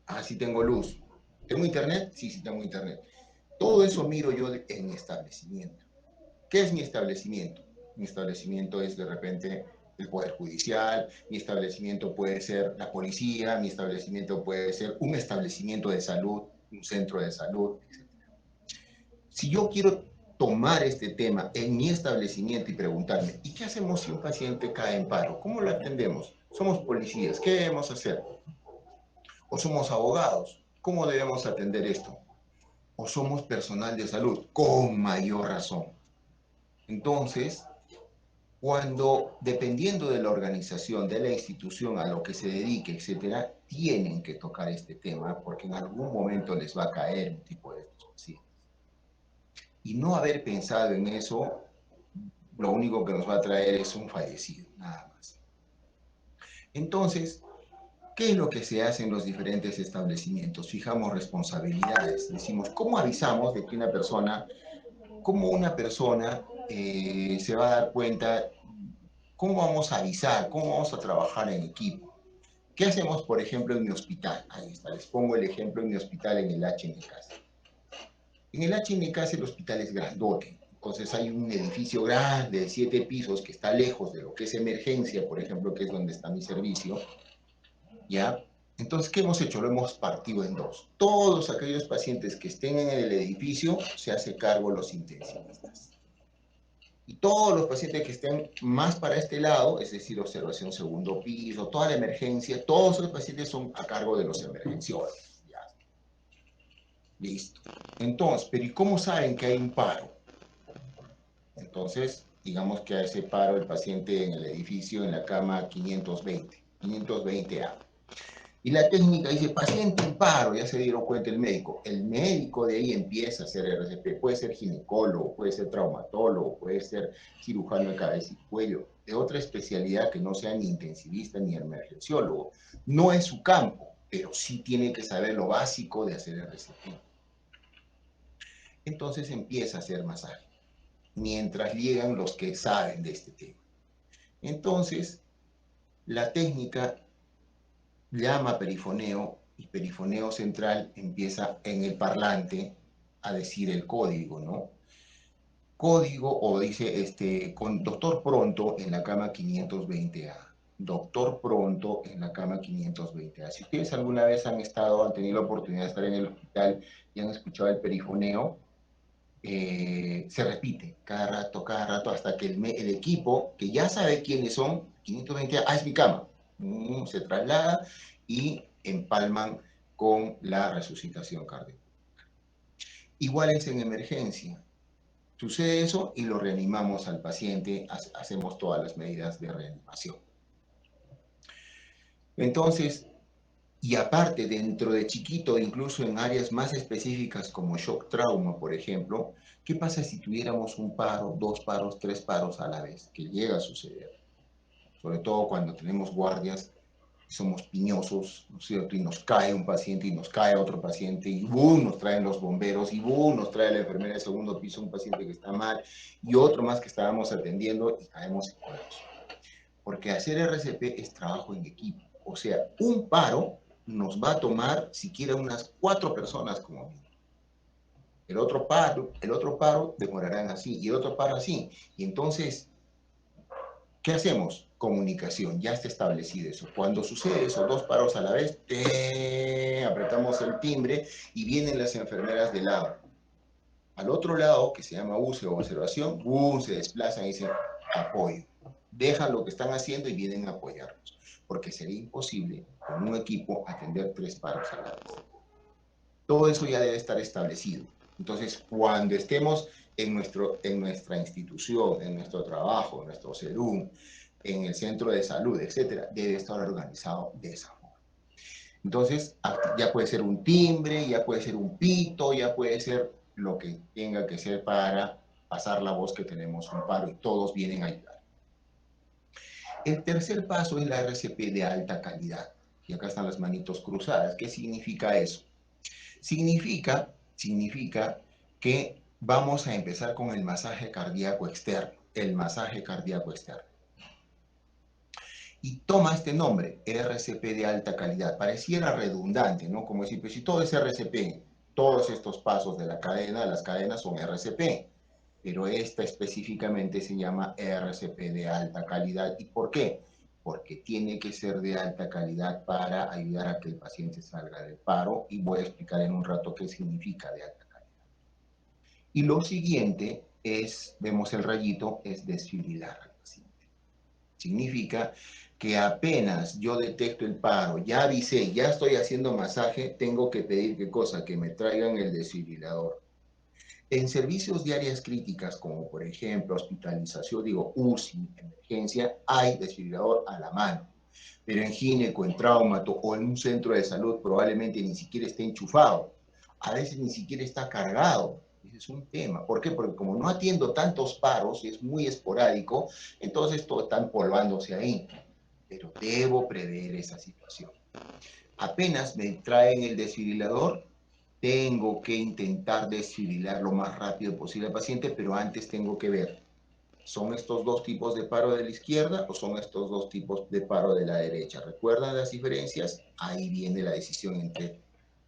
Speaker 2: Ah, sí tengo luz. ¿Tengo internet? Sí, sí tengo internet. Todo eso miro yo en mi establecimiento. ¿Qué es mi establecimiento? Mi establecimiento es de repente el Poder Judicial, mi establecimiento puede ser la policía, mi establecimiento puede ser un establecimiento de salud, un centro de salud, etc. Si yo quiero tomar este tema en mi establecimiento y preguntarme, ¿y qué hacemos si un paciente cae en paro? ¿Cómo lo atendemos? Somos policías, ¿qué debemos hacer? ¿O somos abogados? ¿Cómo debemos atender esto? ¿O somos personal de salud? Con mayor razón. Entonces, dependiendo de la organización, de la institución a lo que se dedique, etcétera, tienen que tocar este tema porque en algún momento les va a caer un tipo de estos pacientes. Y no haber pensado en eso, lo único que nos va a traer es un fallecido, nada más. Entonces, ¿qué es lo que se hace en los diferentes establecimientos? Fijamos responsabilidades. Decimos, ¿cómo avisamos de que cómo una persona se va a dar cuenta? ¿Cómo vamos a avisar? ¿Cómo vamos a trabajar en equipo? ¿Qué hacemos, por ejemplo, en mi hospital? Ahí está, les pongo el ejemplo en mi hospital en el HNCAS. En el HNCAS el hospital es grandote, entonces hay un edificio grande de 7 pisos que está lejos de lo que es emergencia, por ejemplo, que es donde está mi servicio, ¿ya? Entonces, ¿qué hemos hecho? Lo hemos partido en dos. Todos aquellos pacientes que estén en el edificio se hace cargo los intensivistas. Y todos los pacientes que estén más para este lado, es decir, observación segundo piso, toda la emergencia, todos los pacientes son a cargo de los emergenciólogos. Ya. Listo. Entonces, pero ¿y cómo saben que hay un paro? Entonces, digamos que a ese paro el paciente en el edificio, en la cama 520A. Y la técnica dice, paciente en paro, ya se dieron cuenta el médico. El médico de ahí empieza a hacer RCP. Puede ser ginecólogo, puede ser traumatólogo, puede ser cirujano de cabeza y cuello, de otra especialidad que no sea ni intensivista ni emergenciólogo. No es su campo, pero sí tiene que saber lo básico de hacer RCP. Entonces empieza a hacer masaje, mientras llegan los que saben de este tema. Entonces, la técnica llama perifoneo y perifoneo central empieza en el parlante a decir el código, ¿no? Código o dice con doctor pronto en la cama 520A. Doctor pronto en la cama 520A. Si ustedes alguna vez han tenido la oportunidad de estar en el hospital y han escuchado el perifoneo, se repite cada rato, hasta que el equipo, que ya sabe quiénes son, 520A, es mi cama, se traslada y empalman con la resucitación cardíaca. Igual es en emergencia. Sucede eso y lo reanimamos al paciente, hacemos todas las medidas de reanimación. Entonces, y aparte, dentro de chiquito, incluso en áreas más específicas como shock trauma, por ejemplo, ¿qué pasa si tuviéramos un paro, 2 paros, 3 paros a la vez? Que llega a suceder. Sobre todo cuando tenemos guardias, somos piñosos, ¿no es cierto? Y nos cae un paciente y nos cae otro paciente y ¡bum! Nos traen los bomberos y ¡bum! Nos trae la enfermera de segundo piso un paciente que está mal y otro más que estábamos atendiendo y caemos en colapso. Porque hacer RCP es trabajo en equipo. O sea, un paro nos va a tomar siquiera unas 4 personas como mínimo. El otro paro demorarán así y el otro paro así. Y entonces, ¿qué hacemos? Comunicación, ya está establecido eso. Cuando sucede esos 2 paros a la vez, apretamos el timbre y vienen las enfermeras de lado. Al otro lado, que se llama UCE o observación, se desplazan y dicen apoyo. Dejan lo que están haciendo y vienen a apoyarnos, porque sería imposible con un equipo atender 3 paros a la vez. Todo eso ya debe estar establecido. Entonces, cuando estemos en nuestra institución, en nuestro trabajo, en nuestro SEDUM, en el centro de salud, etcétera, debe estar organizado de esa forma. Entonces, ya puede ser un timbre, ya puede ser un pito, ya puede ser lo que tenga que ser para pasar la voz que tenemos un paro y todos vienen a ayudar. El tercer paso es la RCP de alta calidad. Y acá están las manitos cruzadas. ¿Qué significa eso? Significa que vamos a empezar con el masaje cardíaco externo. El masaje cardíaco externo. Y toma este nombre, RCP de alta calidad. Pareciera redundante, ¿no? Como decir, pues si todo es RCP, todos estos pasos de la cadena, las cadenas son RCP, pero esta específicamente se llama RCP de alta calidad. ¿Y por qué? Porque tiene que ser de alta calidad para ayudar a que el paciente salga del paro, y voy a explicar en un rato qué significa de alta calidad. Y lo siguiente es, vemos el rayito, es desfibrilar al paciente. Significa que apenas yo detecto el paro, ya avisé, ya estoy haciendo masaje, tengo que pedir qué cosa, que me traigan el desfibrilador. En servicios de áreas críticas, como por ejemplo hospitalización, UCI, emergencia, hay desfibrilador a la mano. Pero en gineco, en traumato o en un centro de salud probablemente ni siquiera esté enchufado. A veces ni siquiera está cargado. Ese es un tema. ¿Por qué? Porque como no atiendo tantos paros, es muy esporádico, entonces todo está empolvándose ahí. Pero debo prever esa situación. Apenas me traen el desfibrilador, tengo que intentar desfibrilar lo más rápido posible al paciente, pero antes tengo que ver, ¿son estos 2 tipos de paro de la izquierda o son estos 2 tipos de paro de la derecha? ¿Recuerdan las diferencias? Ahí viene la decisión entre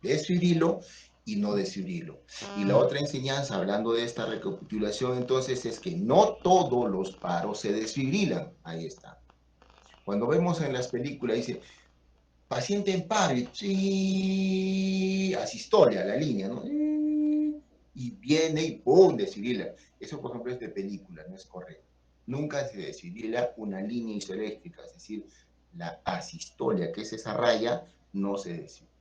Speaker 2: desfibrilo y no desfibrilo. Y la otra enseñanza, hablando de esta recapitulación, entonces, es que no todos los paros se desfibrilan. Ahí está. Cuando vemos en las películas, dice, paciente en paro, y asistolia, la línea, ¿no? Y viene y ¡pum! Desfibrila. Eso, por ejemplo, es de película, no es correcto. Nunca se desfibrila una línea isoeléctrica, es decir, la asistolia, que es esa raya, no se desfibrila.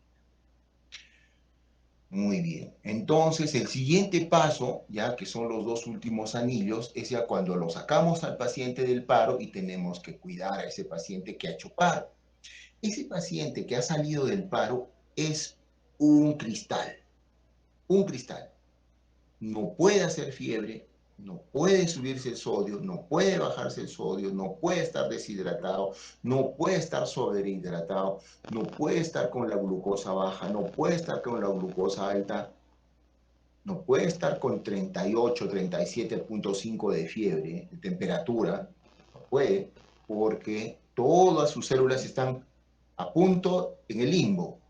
Speaker 2: Muy bien. Entonces, el siguiente paso, ya que son los 2 últimos anillos, es ya cuando lo sacamos al paciente del paro y tenemos que cuidar a ese paciente que ha hecho paro. Ese paciente que ha salido del paro es un cristal, un cristal. No puede hacer fiebre, no puede subirse el sodio, no puede bajarse el sodio, no puede estar deshidratado, no puede estar sobrehidratado, no puede estar con la glucosa baja, no puede estar con la glucosa alta, no puede estar con 38, 37.5 de fiebre, de temperatura, no puede, porque todas sus células están a punto en el limbo.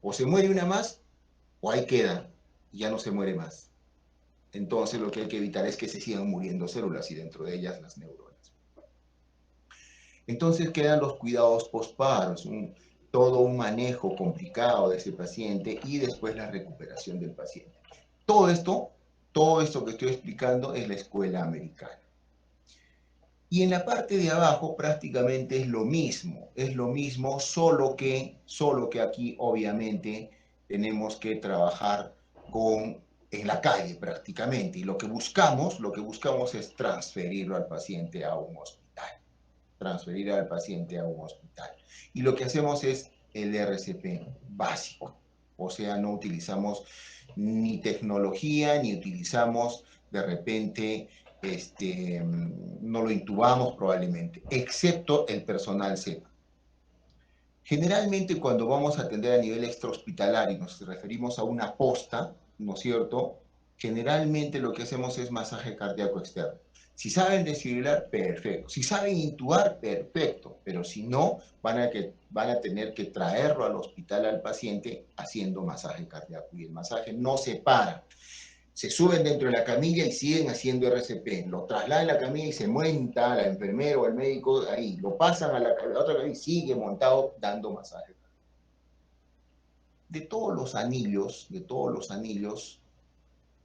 Speaker 2: O se muere una más, o ahí queda, y ya no se muere más. Entonces lo que hay que evitar es que se sigan muriendo células y dentro de ellas las neuronas. Entonces quedan los cuidados postparos, todo un manejo complicado de ese paciente y después la recuperación del paciente. Todo esto que estoy explicando es la escuela americana. Y en la parte de abajo prácticamente es lo mismo, solo que aquí obviamente tenemos que trabajar en la calle prácticamente. Y lo que buscamos es transferirlo al paciente a un hospital. Transferir al paciente a un hospital. Y lo que hacemos es el RCP básico. O sea, no utilizamos ni tecnología, ni utilizamos de repente no lo intubamos probablemente, excepto el personal sepa. Generalmente cuando vamos a atender a nivel extrahospitalario y nos referimos a una posta, ¿no es cierto? Generalmente lo que hacemos es masaje cardíaco externo. Si saben desfibrilar, perfecto. Si saben intubar, perfecto. Pero si no, van a tener que traerlo al hospital al paciente haciendo masaje cardíaco. Y el masaje no se para. Se suben dentro de la camilla y siguen haciendo RCP. Lo trasladan a la camilla y se monta la enfermera o el médico ahí. Lo pasan a la otra camilla y sigue montado dando masaje. De todos los anillos,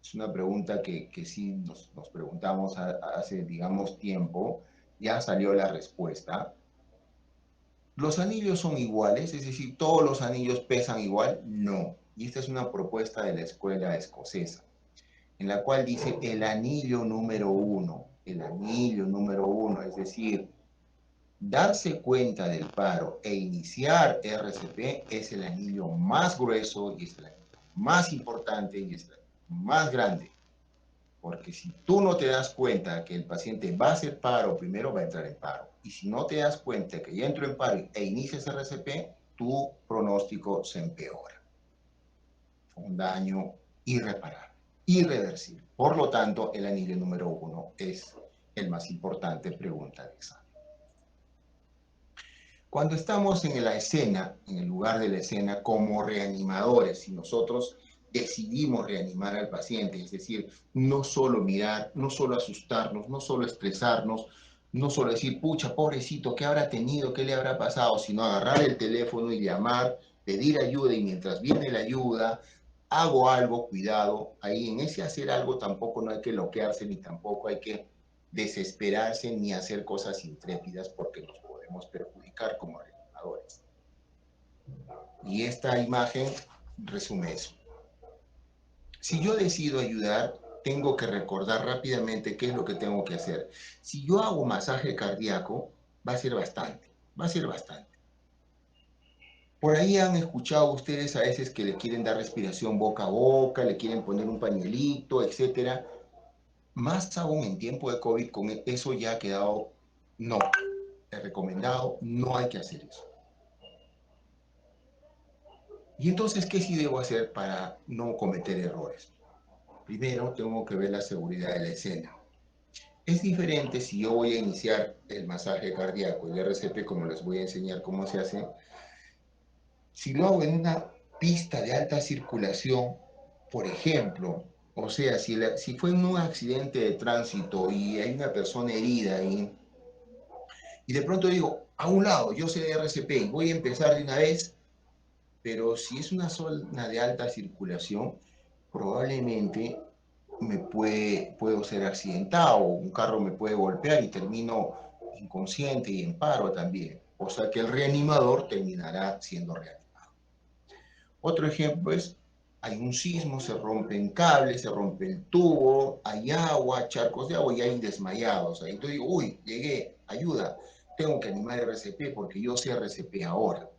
Speaker 2: es una pregunta que sí nos preguntamos hace, digamos, tiempo. Ya salió la respuesta. ¿Los anillos son iguales? Es decir, ¿todos los anillos pesan igual? No. Y esta es una propuesta de la escuela escocesa, en la cual dice el anillo número uno, es decir, darse cuenta del paro e iniciar RCP es el anillo más grueso y es el anillo más importante y es el anillo más grande. Porque si tú no te das cuenta que el paciente va a hacer paro, primero va a entrar en paro. Y si no te das cuenta que ya entró en paro e inicias RCP, tu pronóstico se empeora. Un daño irreparable, irreversible. Por lo tanto, el anillo número uno es el más importante, pregunta de examen. Cuando estamos en la escena, en el lugar de la escena, como reanimadores, si nosotros decidimos reanimar al paciente, es decir, no solo mirar, no solo asustarnos, no solo estresarnos, no solo decir, pucha, pobrecito, ¿qué habrá tenido? ¿Qué le habrá pasado? Sino agarrar el teléfono y llamar, pedir ayuda y mientras viene la ayuda, hago algo, cuidado. Ahí en ese hacer algo tampoco no hay que bloquearse ni tampoco hay que desesperarse ni hacer cosas intrépidas porque nos podemos perjudicar como reanimadores. Y esta imagen resume eso. Si yo decido ayudar, tengo que recordar rápidamente qué es lo que tengo que hacer. Si yo hago masaje cardíaco, va a ser bastante, va a ser bastante. Por ahí han escuchado ustedes a veces que le quieren dar respiración boca a boca, le quieren poner un pañuelito, etcétera. Más aún en tiempo de COVID, con eso ya ha quedado, no, es recomendado, no hay que hacer eso. Y entonces, ¿qué sí debo hacer para no cometer errores? Primero, tengo que ver la seguridad de la escena. Es diferente si yo voy a iniciar el masaje cardíaco, el RCP, como les voy a enseñar cómo se hace. Si lo hago en una pista de alta circulación, por ejemplo, o sea, si fue en un accidente de tránsito y hay una persona herida ahí, y de pronto digo, a un lado, yo sé de RCP, voy a empezar de una vez, pero si es una zona de alta circulación, probablemente puedo ser accidentado, un carro me puede golpear y termino inconsciente y en paro también. O sea que el reanimador terminará siendo reanimado. Otro ejemplo es, hay un sismo, se rompen cables, se rompe el tubo, hay agua, charcos de agua y hay desmayados. Entonces digo, uy, llegué, ayuda, tengo que animar RCP porque yo sé RCP ahora.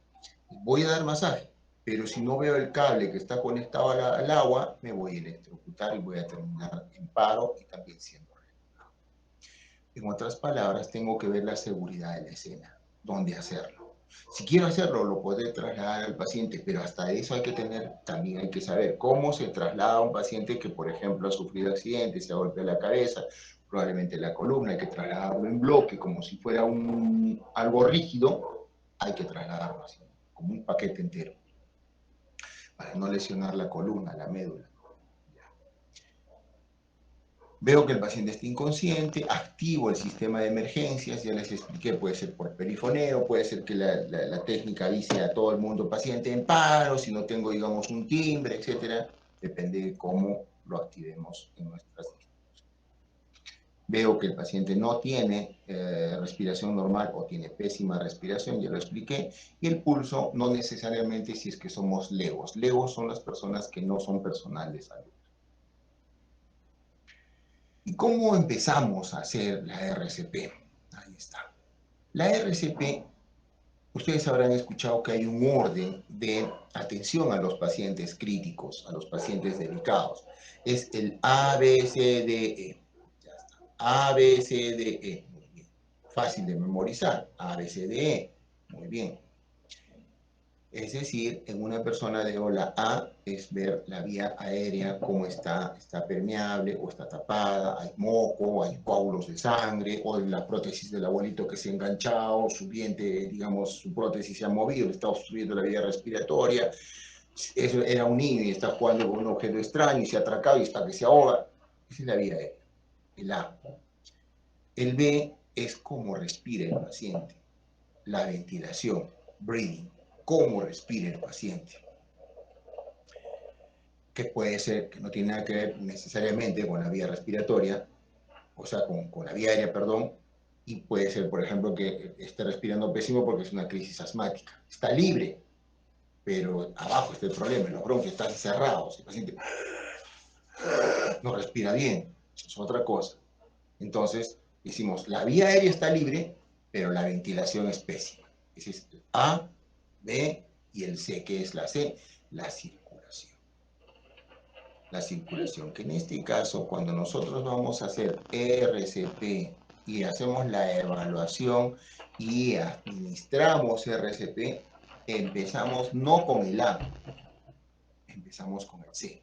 Speaker 2: Voy a dar masaje, pero si no veo el cable que está conectado al agua, me voy a electrocutar y voy a terminar en paro y también siendo reanimado. En otras palabras, tengo que ver la seguridad de la escena, dónde hacerlo. Si quiero hacerlo, lo podré trasladar al paciente, pero hasta eso también hay que saber cómo se traslada a un paciente que, por ejemplo, ha sufrido accidentes, se ha golpeado la cabeza, probablemente la columna, hay que trasladarlo en bloque, como si fuera algo rígido, hay que trasladarlo así, como un paquete entero, para no lesionar la columna, la médula. Veo que el paciente está inconsciente, activo el sistema de emergencias, ya les expliqué, puede ser por perifoneo, puede ser que la técnica avise a todo el mundo paciente en paro, si no tengo, digamos, un timbre, etcétera, depende de cómo lo activemos en nuestras instituciones. Veo que el paciente no tiene respiración normal o tiene pésima respiración, ya lo expliqué, y el pulso no necesariamente si es que somos legos. Legos son las personas que no son personal de salud. ¿Y cómo empezamos a hacer la RCP? Ahí está. La RCP, ustedes habrán escuchado que hay un orden de atención a los pacientes críticos, a los pacientes delicados. Es el A, B, C, D, E. Ya está. A, B, C, D, E. Muy bien. Fácil de memorizar. A, B, C, D, E. Muy bien. Es decir, en una persona de la A es ver la vía aérea, cómo está permeable o está tapada, hay moco, hay coágulos de sangre, o la prótesis del abuelito que se ha enganchado, su diente, digamos, su prótesis se ha movido, le está obstruyendo la vía respiratoria. Eso era un niño y está jugando con un objeto extraño y se ha atracado y está que se ahoga. Esa es la vía aérea, el A. El B es cómo respira el paciente, la ventilación, breathing, cómo respira el paciente, que puede ser, que no tiene nada que ver necesariamente con la vía respiratoria, o sea, con la vía aérea, perdón, y puede ser, por ejemplo, que esté respirando pésimo porque es una crisis asmática. Está libre, pero abajo está el problema, los bronquios están cerrados, el paciente no respira bien, eso es otra cosa. Entonces, decimos, la vía aérea está libre, pero la ventilación es pésima. Ese es el A, B y el C, que es la C, la circulación. La circulación, que en este caso, cuando nosotros vamos a hacer RCP y hacemos la evaluación y administramos RCP, empezamos no con el A, empezamos con el C.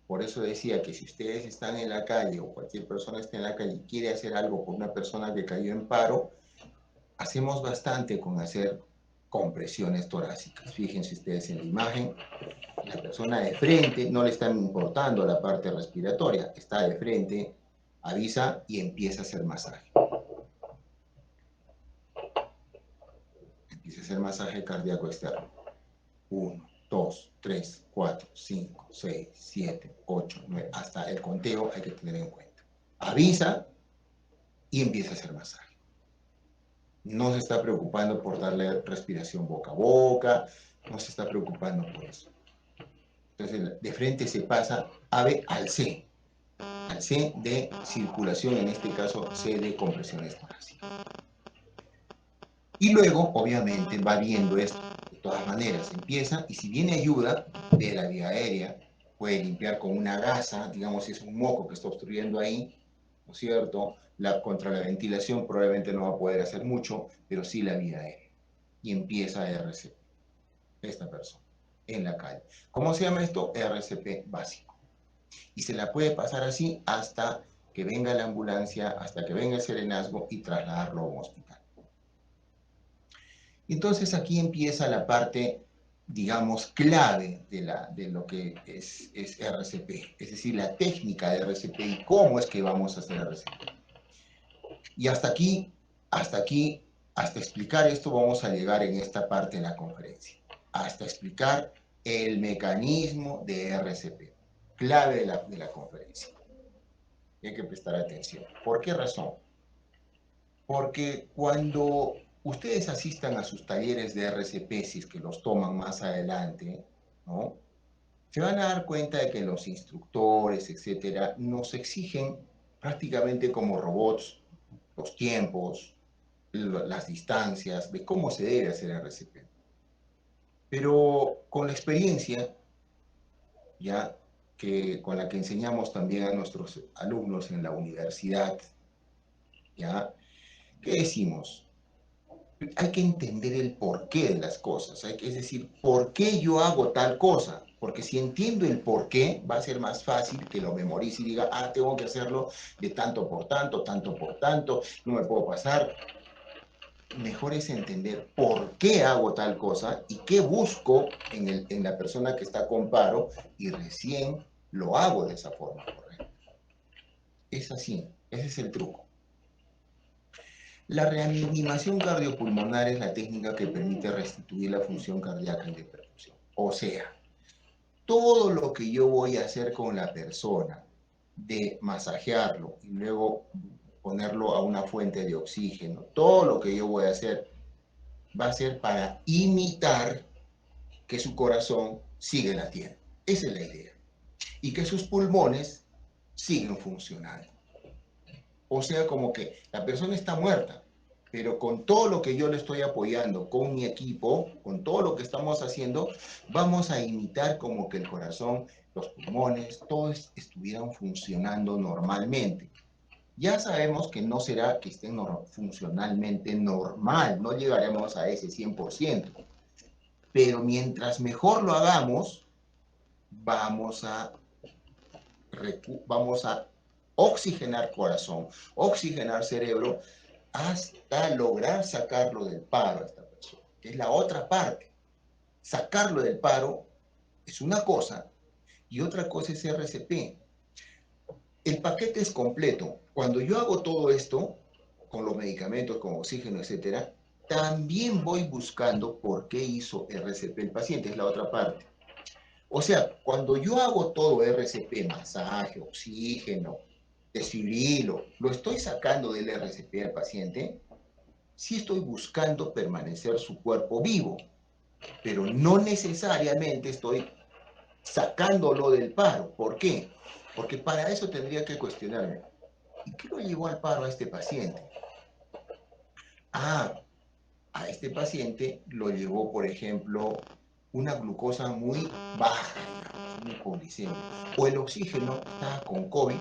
Speaker 2: Por eso decía que si ustedes están en la calle o cualquier persona está en la calle y quiere hacer algo por una persona que cayó en paro, hacemos bastante con hacer compresiones torácicas. Fíjense ustedes en la imagen, la persona de frente no le está importando la parte respiratoria, está de frente, avisa y empieza a hacer masaje. Empieza a hacer masaje cardíaco externo. 1, 2, 3, 4, 5, 6, 7, 8, 9, hasta el conteo hay que tener en cuenta. Avisa y empieza a hacer masaje. No se está preocupando por darle respiración boca a boca, no se está preocupando por eso. Entonces, de frente se pasa AVE al C de circulación, en este caso C de compresiones torácicas. Y luego, obviamente, va viendo esto. De todas maneras, empieza y si viene ayuda de la vía aérea, puede limpiar con una gasa, digamos si es un moco que está obstruyendo ahí, ¿no es cierto? Contra la ventilación probablemente no va a poder hacer mucho, pero sí la vía aérea. Y empieza RCP, esta persona, en la calle. ¿Cómo se llama esto? RCP básico. Y se la puede pasar así hasta que venga la ambulancia, hasta que venga el serenazgo y trasladarlo a un hospital. Entonces aquí empieza la parte, digamos, clave de lo que es RCP, es decir, la técnica de RCP y cómo es que vamos a hacer RCP. Y hasta explicar esto vamos a llegar en esta parte de la conferencia, hasta explicar el mecanismo de RCP, clave de la conferencia. Hay que prestar atención. ¿Por qué razón? Porque cuando ustedes asistan a sus talleres de RCP, si es que los toman más adelante, ¿no? Se van a dar cuenta de que los instructores, etcétera, nos exigen prácticamente como robots los tiempos, las distancias, de cómo se debe hacer RCP. Pero con la experiencia, ya que con la que enseñamos también a nuestros alumnos en la universidad, ya, ¿qué decimos? Hay que entender el porqué de las cosas, es decir, ¿por qué yo hago tal cosa? Porque si entiendo el porqué, va a ser más fácil que lo memorice y diga, ah, tengo que hacerlo de tanto por tanto, no me puedo pasar. Mejor es entender por qué hago tal cosa y qué busco en la persona que está con paro y recién lo hago de esa forma correcta. Es así, ese es el truco. La reanimación cardiopulmonar es la técnica que permite restituir la función cardíaca y de perfusión. O sea, todo lo que yo voy a hacer con la persona, de masajearlo y luego ponerlo a una fuente de oxígeno, todo lo que yo voy a hacer va a ser para imitar que su corazón sigue latiendo. Esa es la idea. Y que sus pulmones siguen funcionando. O sea, como que la persona está muerta, pero con todo lo que yo le estoy apoyando, con mi equipo, con todo lo que estamos haciendo, vamos a imitar como que el corazón, los pulmones, todos estuvieran funcionando normalmente. Ya sabemos que no será que estén funcionalmente normal, no llegaremos a ese 100%, pero mientras mejor lo hagamos, vamos a, vamos a oxigenar corazón, oxigenar cerebro, hasta lograr sacarlo del paro a esta persona, que es la otra parte. Sacarlo del paro es una cosa y otra cosa es RCP. El paquete es completo. Cuando yo hago todo esto, con los medicamentos, con oxígeno, etcétera, también voy buscando por qué hizo RCP el paciente, es la otra parte. O sea, cuando yo hago todo RCP, masaje, oxígeno, desfibrilo, lo estoy sacando del RCP al paciente, sí estoy buscando permanecer su cuerpo vivo, pero no necesariamente estoy sacándolo del paro. ¿Por qué? Porque para eso tendría que cuestionarme, ¿y qué lo llevó al paro a este paciente? Ah, a este paciente lo llevó, por ejemplo, una glucosa muy baja, digamos, un hipoglicemia. O el oxígeno estaba con COVID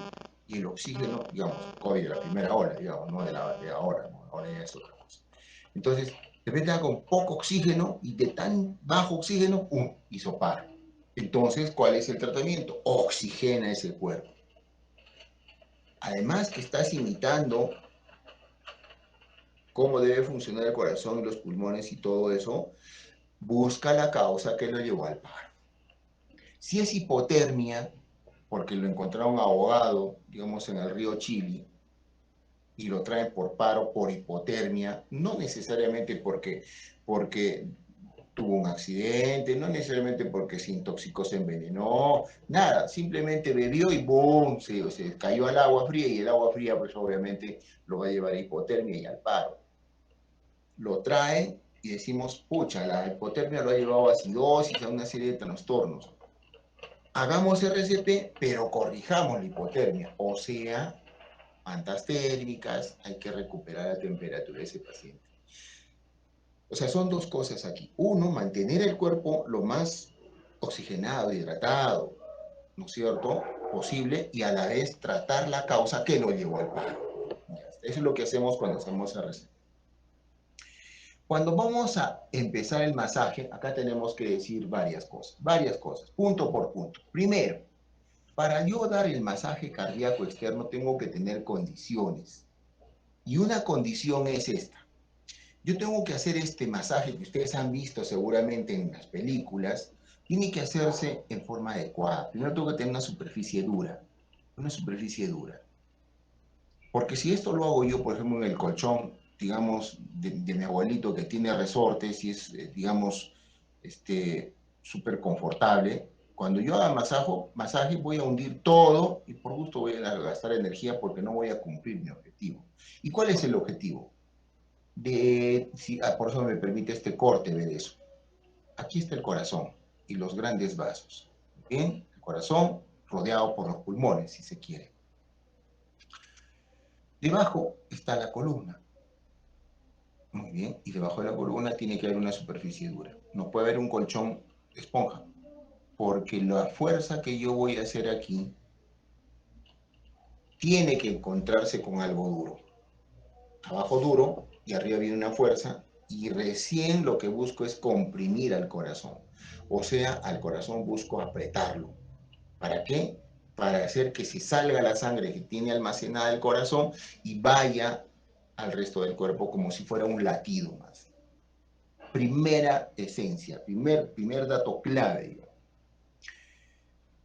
Speaker 2: y el oxígeno, digamos, COVID de la primera ola, digamos, no de ahora, ¿no? Ahora ya es otra cosa. Entonces, de repente estaba con poco oxígeno y de tan bajo oxígeno, ¡pum!, hizo paro. Entonces, ¿cuál es el tratamiento? Oxigena ese cuerpo. Además que estás imitando cómo debe funcionar el corazón y los pulmones y todo eso, busca la causa que lo llevó al paro. Si es hipotermia, porque lo encontraron ahogado, digamos, en el río Chili, y lo traen por paro, por hipotermia, no necesariamente porque tuvo un accidente, no necesariamente porque se intoxicó, se envenenó, nada, simplemente bebió y ¡boom!, se cayó al agua fría y el agua fría pues obviamente lo va a llevar a hipotermia y al paro. Lo traen y decimos, pucha, la hipotermia lo ha llevado a acidosis, a una serie de trastornos. Hagamos RCP, pero corrijamos la hipotermia, o sea, mantas térmicas, hay que recuperar la temperatura de ese paciente. O sea, son dos cosas aquí. Uno, mantener el cuerpo lo más oxigenado, hidratado, ¿no es cierto?, posible, y a la vez tratar la causa que lo llevó al paro. Eso es lo que hacemos cuando hacemos RCP. Cuando vamos a empezar el masaje, acá tenemos que decir varias cosas, punto por punto. Primero, para yo dar el masaje cardíaco externo tengo que tener condiciones. Y una condición es esta. Yo tengo que hacer este masaje que ustedes han visto seguramente en las películas, tiene que hacerse en forma adecuada. Primero tengo que tener una superficie dura. Una superficie dura. Porque si esto lo hago yo, por ejemplo, en el colchón, digamos, de mi abuelito que tiene resortes y es, digamos, súper confortable, cuando yo haga masaje voy a hundir todo y por gusto voy a gastar energía porque no voy a cumplir mi objetivo. ¿Y cuál es el objetivo? Por eso me permite este corte ver eso. Aquí está el corazón y los grandes vasos. ¿Bien? El corazón rodeado por los pulmones, si se quiere. Debajo está la columna. Muy bien. Y debajo de la columna tiene que haber una superficie dura. No puede haber un colchón de esponja, porque la fuerza que yo voy a hacer aquí tiene que encontrarse con algo duro. Abajo duro y arriba viene una fuerza, y recién lo que busco es comprimir al corazón. O sea, al corazón busco apretarlo. ¿Para qué? Para hacer que se salga la sangre que tiene almacenada el corazón y vaya al resto del cuerpo como si fuera un latido más. Primera esencia, primer dato clave.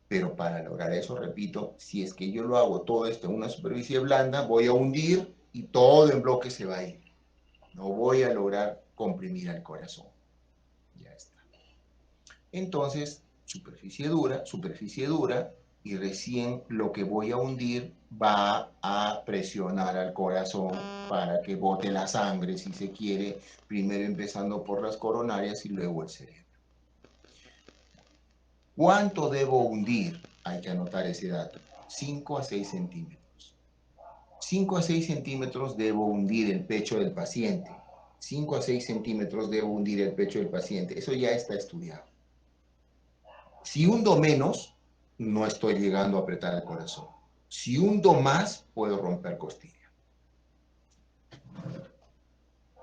Speaker 2: Pero para lograr eso, repito, si es que yo lo hago todo esto en una superficie blanda, voy a hundir y todo en bloque se va a ir. No voy a lograr comprimir al corazón. Ya está. Entonces, superficie dura, y recién lo que voy a hundir va a presionar al corazón para que bote la sangre, si se quiere, primero empezando por las coronarias y luego el cerebro. ¿Cuánto debo hundir? Hay que anotar ese dato. 5 a 6 centímetros. 5 a 6 centímetros debo hundir el pecho del paciente. 5 a 6 centímetros debo hundir el pecho del paciente. Eso ya está estudiado. Si hundo menos, no estoy llegando a apretar el corazón. Si hundo más, puedo romper costilla.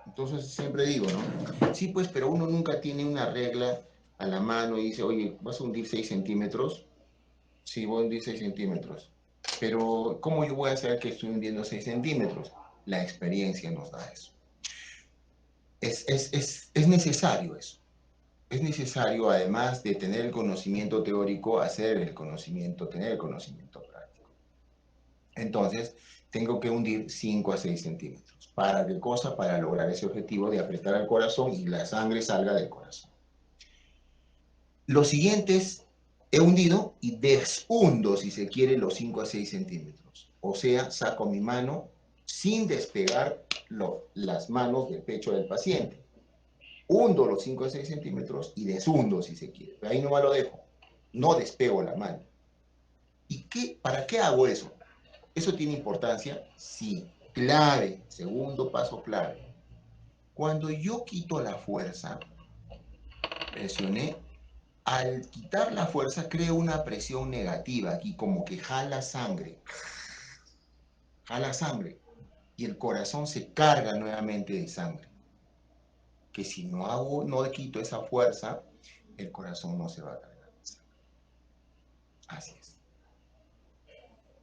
Speaker 2: Entonces siempre digo, ¿no? Sí, pues, pero uno nunca tiene una regla a la mano y dice, oye, ¿vas a hundir 6 centímetros? Sí, voy a hundir 6 centímetros. Pero, ¿cómo yo voy a saber que estoy hundiendo 6 centímetros? La experiencia nos da eso. Es necesario eso. Es necesario, además de tener el conocimiento teórico, tener el conocimiento práctico. Entonces, tengo que hundir 5 a 6 centímetros. ¿Para qué cosa? Para lograr ese objetivo de apretar al corazón y la sangre salga del corazón. Los siguientes he hundido y deshundo, si se quiere, los 5 a 6 centímetros. O sea, saco mi mano sin despegar las manos del pecho del paciente. Hundo los 5 a 6 centímetros y deshundo, si se quiere. Pero ahí no me lo dejo. No despego la mano. ¿Y para qué hago eso? ¿Eso tiene importancia? Sí. Clave. Segundo paso clave. Cuando yo quito la fuerza, presioné, al quitar la fuerza creo una presión negativa aquí, como que jala sangre. Jala sangre. Y el corazón se carga nuevamente de sangre. Que si no quito esa fuerza, el corazón no se va a cargar de sangre. Así es.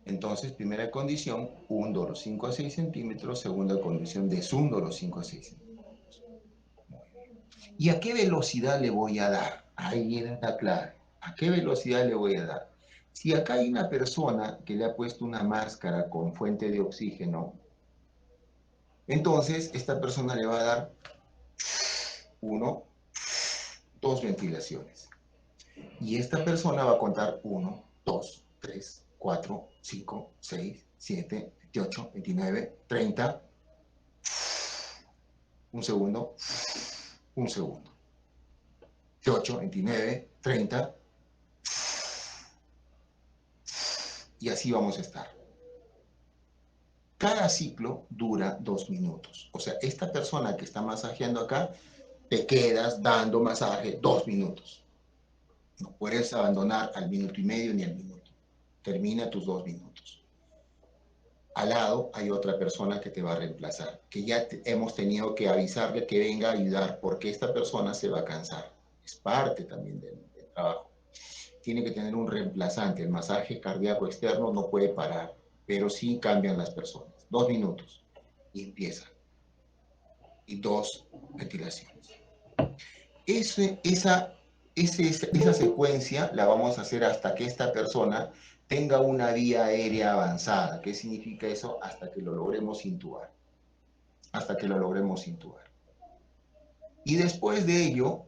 Speaker 2: Entonces, primera condición, hundo los 5 a 6 centímetros. Segunda condición, deshundo los 5 a 6 centímetros. Muy bien. ¿Y a qué velocidad le voy a dar? Ahí viene la clave. ¿A qué velocidad le voy a dar? Si acá hay una persona que le ha puesto una máscara con fuente de oxígeno, entonces esta persona le va a dar 1, 2 ventilaciones. Y esta persona va a contar 1, 2, 3, 4, 5, 6, 7, 28, 29, 30. Un segundo. 28, 29, 30. Y así vamos a estar. Cada ciclo dura 2 minutos. O sea, esta persona que está masajeando acá, te quedas dando masaje 2 minutos. No puedes abandonar al minuto y medio ni al minuto. Termina tus 2 minutos. Al lado hay otra persona que te va a reemplazar, que ya hemos tenido que avisarle que venga a ayudar, porque esta persona se va a cansar. Es parte también del trabajo. Tiene que tener un reemplazante. El masaje cardíaco externo no puede parar, pero sí cambian las personas. 2 minutos y empieza. Y 2 ventilaciones. Esa secuencia la vamos a hacer hasta que esta persona tenga una vía aérea avanzada. ¿Qué significa eso? Hasta que lo logremos intubar. Hasta que lo logremos intubar. Y después de ello,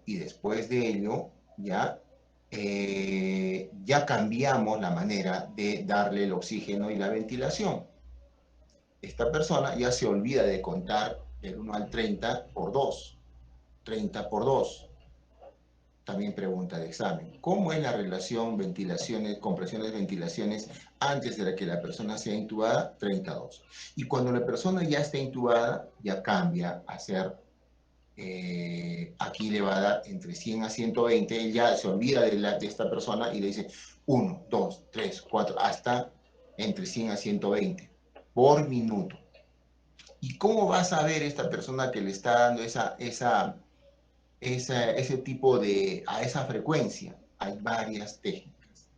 Speaker 2: ya cambiamos la manera de darle el oxígeno y la ventilación. Esta persona ya se olvida de contar del 1 al 30 por 2. 30 por 2. También pregunta de examen. ¿Cómo es la relación compresiones, ventilaciones antes de que la persona sea intubada? 32. Y cuando la persona ya está intubada, ya cambia a ser aquí le va a dar entre 100 a 120, él ya se olvida de esta persona y le dice 1, 2, 3, 4, hasta entre 100 a 120 por minuto. ¿Y cómo va a saber esta persona que le está dando ese tipo a esa frecuencia? Hay varias técnicas.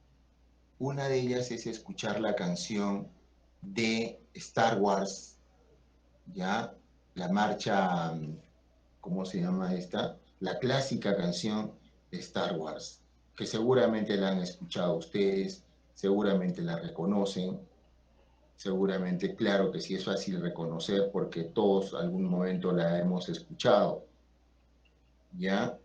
Speaker 2: Una de ellas es escuchar la canción de Star Wars, ¿ya? La marcha, ¿cómo se llama esta? La clásica canción de Star Wars, que seguramente la han escuchado ustedes, seguramente la reconocen, seguramente, claro que sí es fácil reconocer porque todos algún momento la hemos escuchado, ¿ya?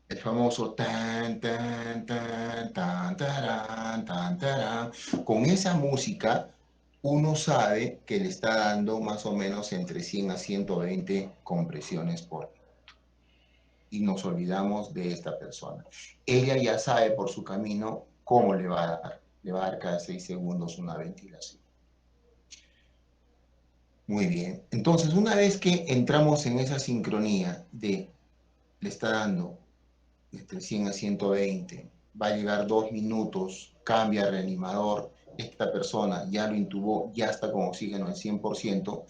Speaker 2: El famoso tan, tan, tan, tan, tarán, tan, tarán. Con esa música uno sabe que le está dando más o menos entre 100 a 120 compresiones por minuto. Y nos olvidamos de esta persona. Ella ya sabe por su camino cómo le va a dar. Le va a dar cada 6 segundos una ventilación. Muy bien. Entonces, una vez que entramos en esa sincronía de le está dando entre 100 a 120, va a llegar 2 minutos, cambia reanimador, esta persona ya lo intubó, ya está con oxígeno al 100%,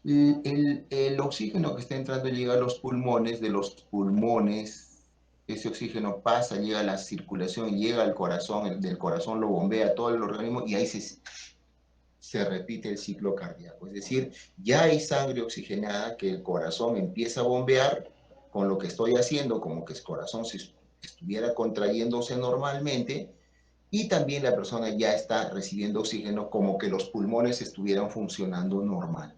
Speaker 2: el oxígeno que está entrando llega a los pulmones, de los pulmones ese oxígeno pasa, llega a la circulación, llega al corazón, el del corazón lo bombea todo el organismo y ahí se repite el ciclo cardíaco. Es decir, ya hay sangre oxigenada que el corazón empieza a bombear con lo que estoy haciendo, como que el corazón si estuviera contrayéndose normalmente, y también la persona ya está recibiendo oxígeno como que los pulmones estuvieran funcionando normal.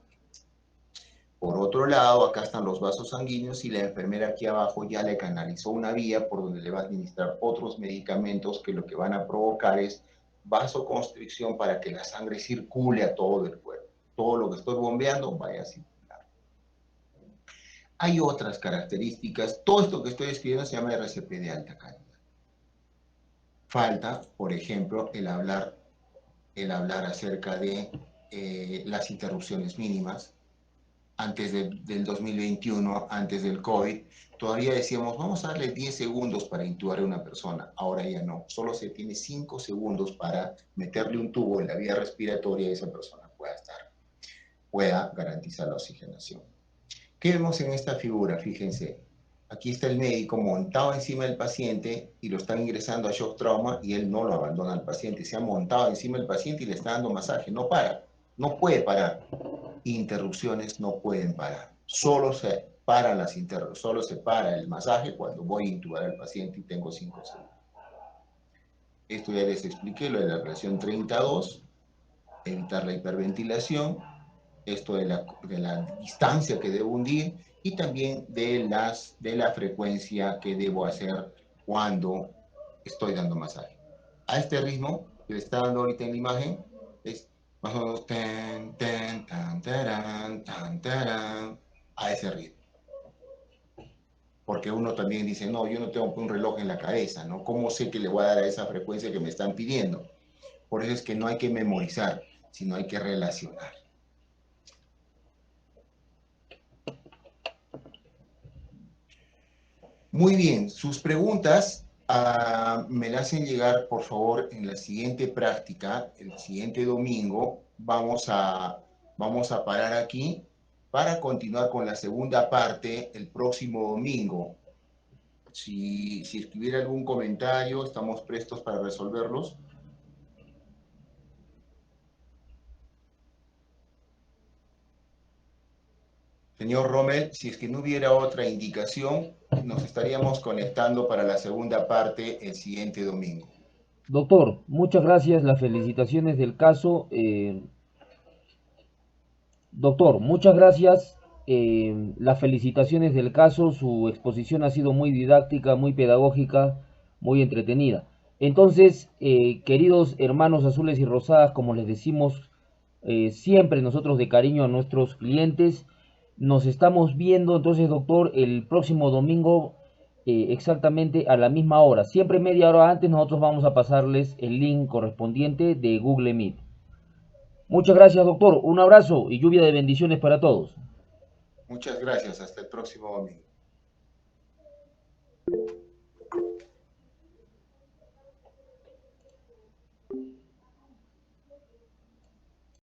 Speaker 2: Por otro lado, acá están los vasos sanguíneos y la enfermera aquí abajo ya le canalizó una vía por donde le va a administrar otros medicamentos que lo que van a provocar es vasoconstricción para que la sangre circule a todo el cuerpo. Todo lo que estoy bombeando vaya a circular. Hay otras características. Todo esto que estoy escribiendo se llama RCP de alta calidad. Falta, por ejemplo, el hablar acerca de las interrupciones mínimas. Antes del 2021, antes del COVID, todavía decíamos, vamos a darle 10 segundos para intubar a una persona. Ahora ya no, solo se tiene 5 segundos para meterle un tubo en la vía respiratoria y esa persona pueda garantizar la oxigenación. ¿Qué vemos en esta figura? Fíjense, aquí está el médico montado encima del paciente y lo están ingresando a shock trauma y él no lo abandona al paciente, se ha montado encima del paciente y le está dando masaje, no para, no puede parar. Interrupciones no pueden parar. Solo se para el masaje cuando voy a intubar al paciente y tengo 5 segundos. Esto ya les expliqué, lo de la relación 32, evitar la hiperventilación, esto de la distancia que debo hundir y también de la frecuencia que debo hacer cuando estoy dando masaje. A este ritmo que le está dando ahorita en la imagen es más o menos tan, tan, tan, taran, tan, taran, a ese ritmo. Porque uno también dice, no, yo no tengo un reloj en la cabeza, ¿no? ¿Cómo sé que le voy a dar a esa frecuencia que me están pidiendo? Por eso es que no hay que memorizar, sino hay que relacionar. Muy bien, sus preguntas me las hacen llegar, por favor, en la siguiente práctica, el siguiente domingo. Vamos a parar aquí para continuar con la segunda parte el próximo domingo. Si escribiera algún comentario, estamos prestos para resolverlos. Señor Rommel, si es que no hubiera otra indicación, nos estaríamos conectando para la segunda parte el siguiente domingo.
Speaker 1: Doctor, muchas gracias, las felicitaciones del caso. Doctor, muchas gracias, las felicitaciones del caso. Su exposición ha sido muy didáctica, muy pedagógica, muy entretenida. Entonces, queridos hermanos azules y rosadas, como les decimos siempre nosotros de cariño a nuestros clientes, nos estamos viendo entonces, doctor, el próximo domingo exactamente a la misma hora. Siempre media hora antes nosotros vamos a pasarles el link correspondiente de Google Meet. Muchas gracias, doctor. Un abrazo y lluvia de bendiciones para todos.
Speaker 2: Muchas gracias. Hasta el próximo domingo.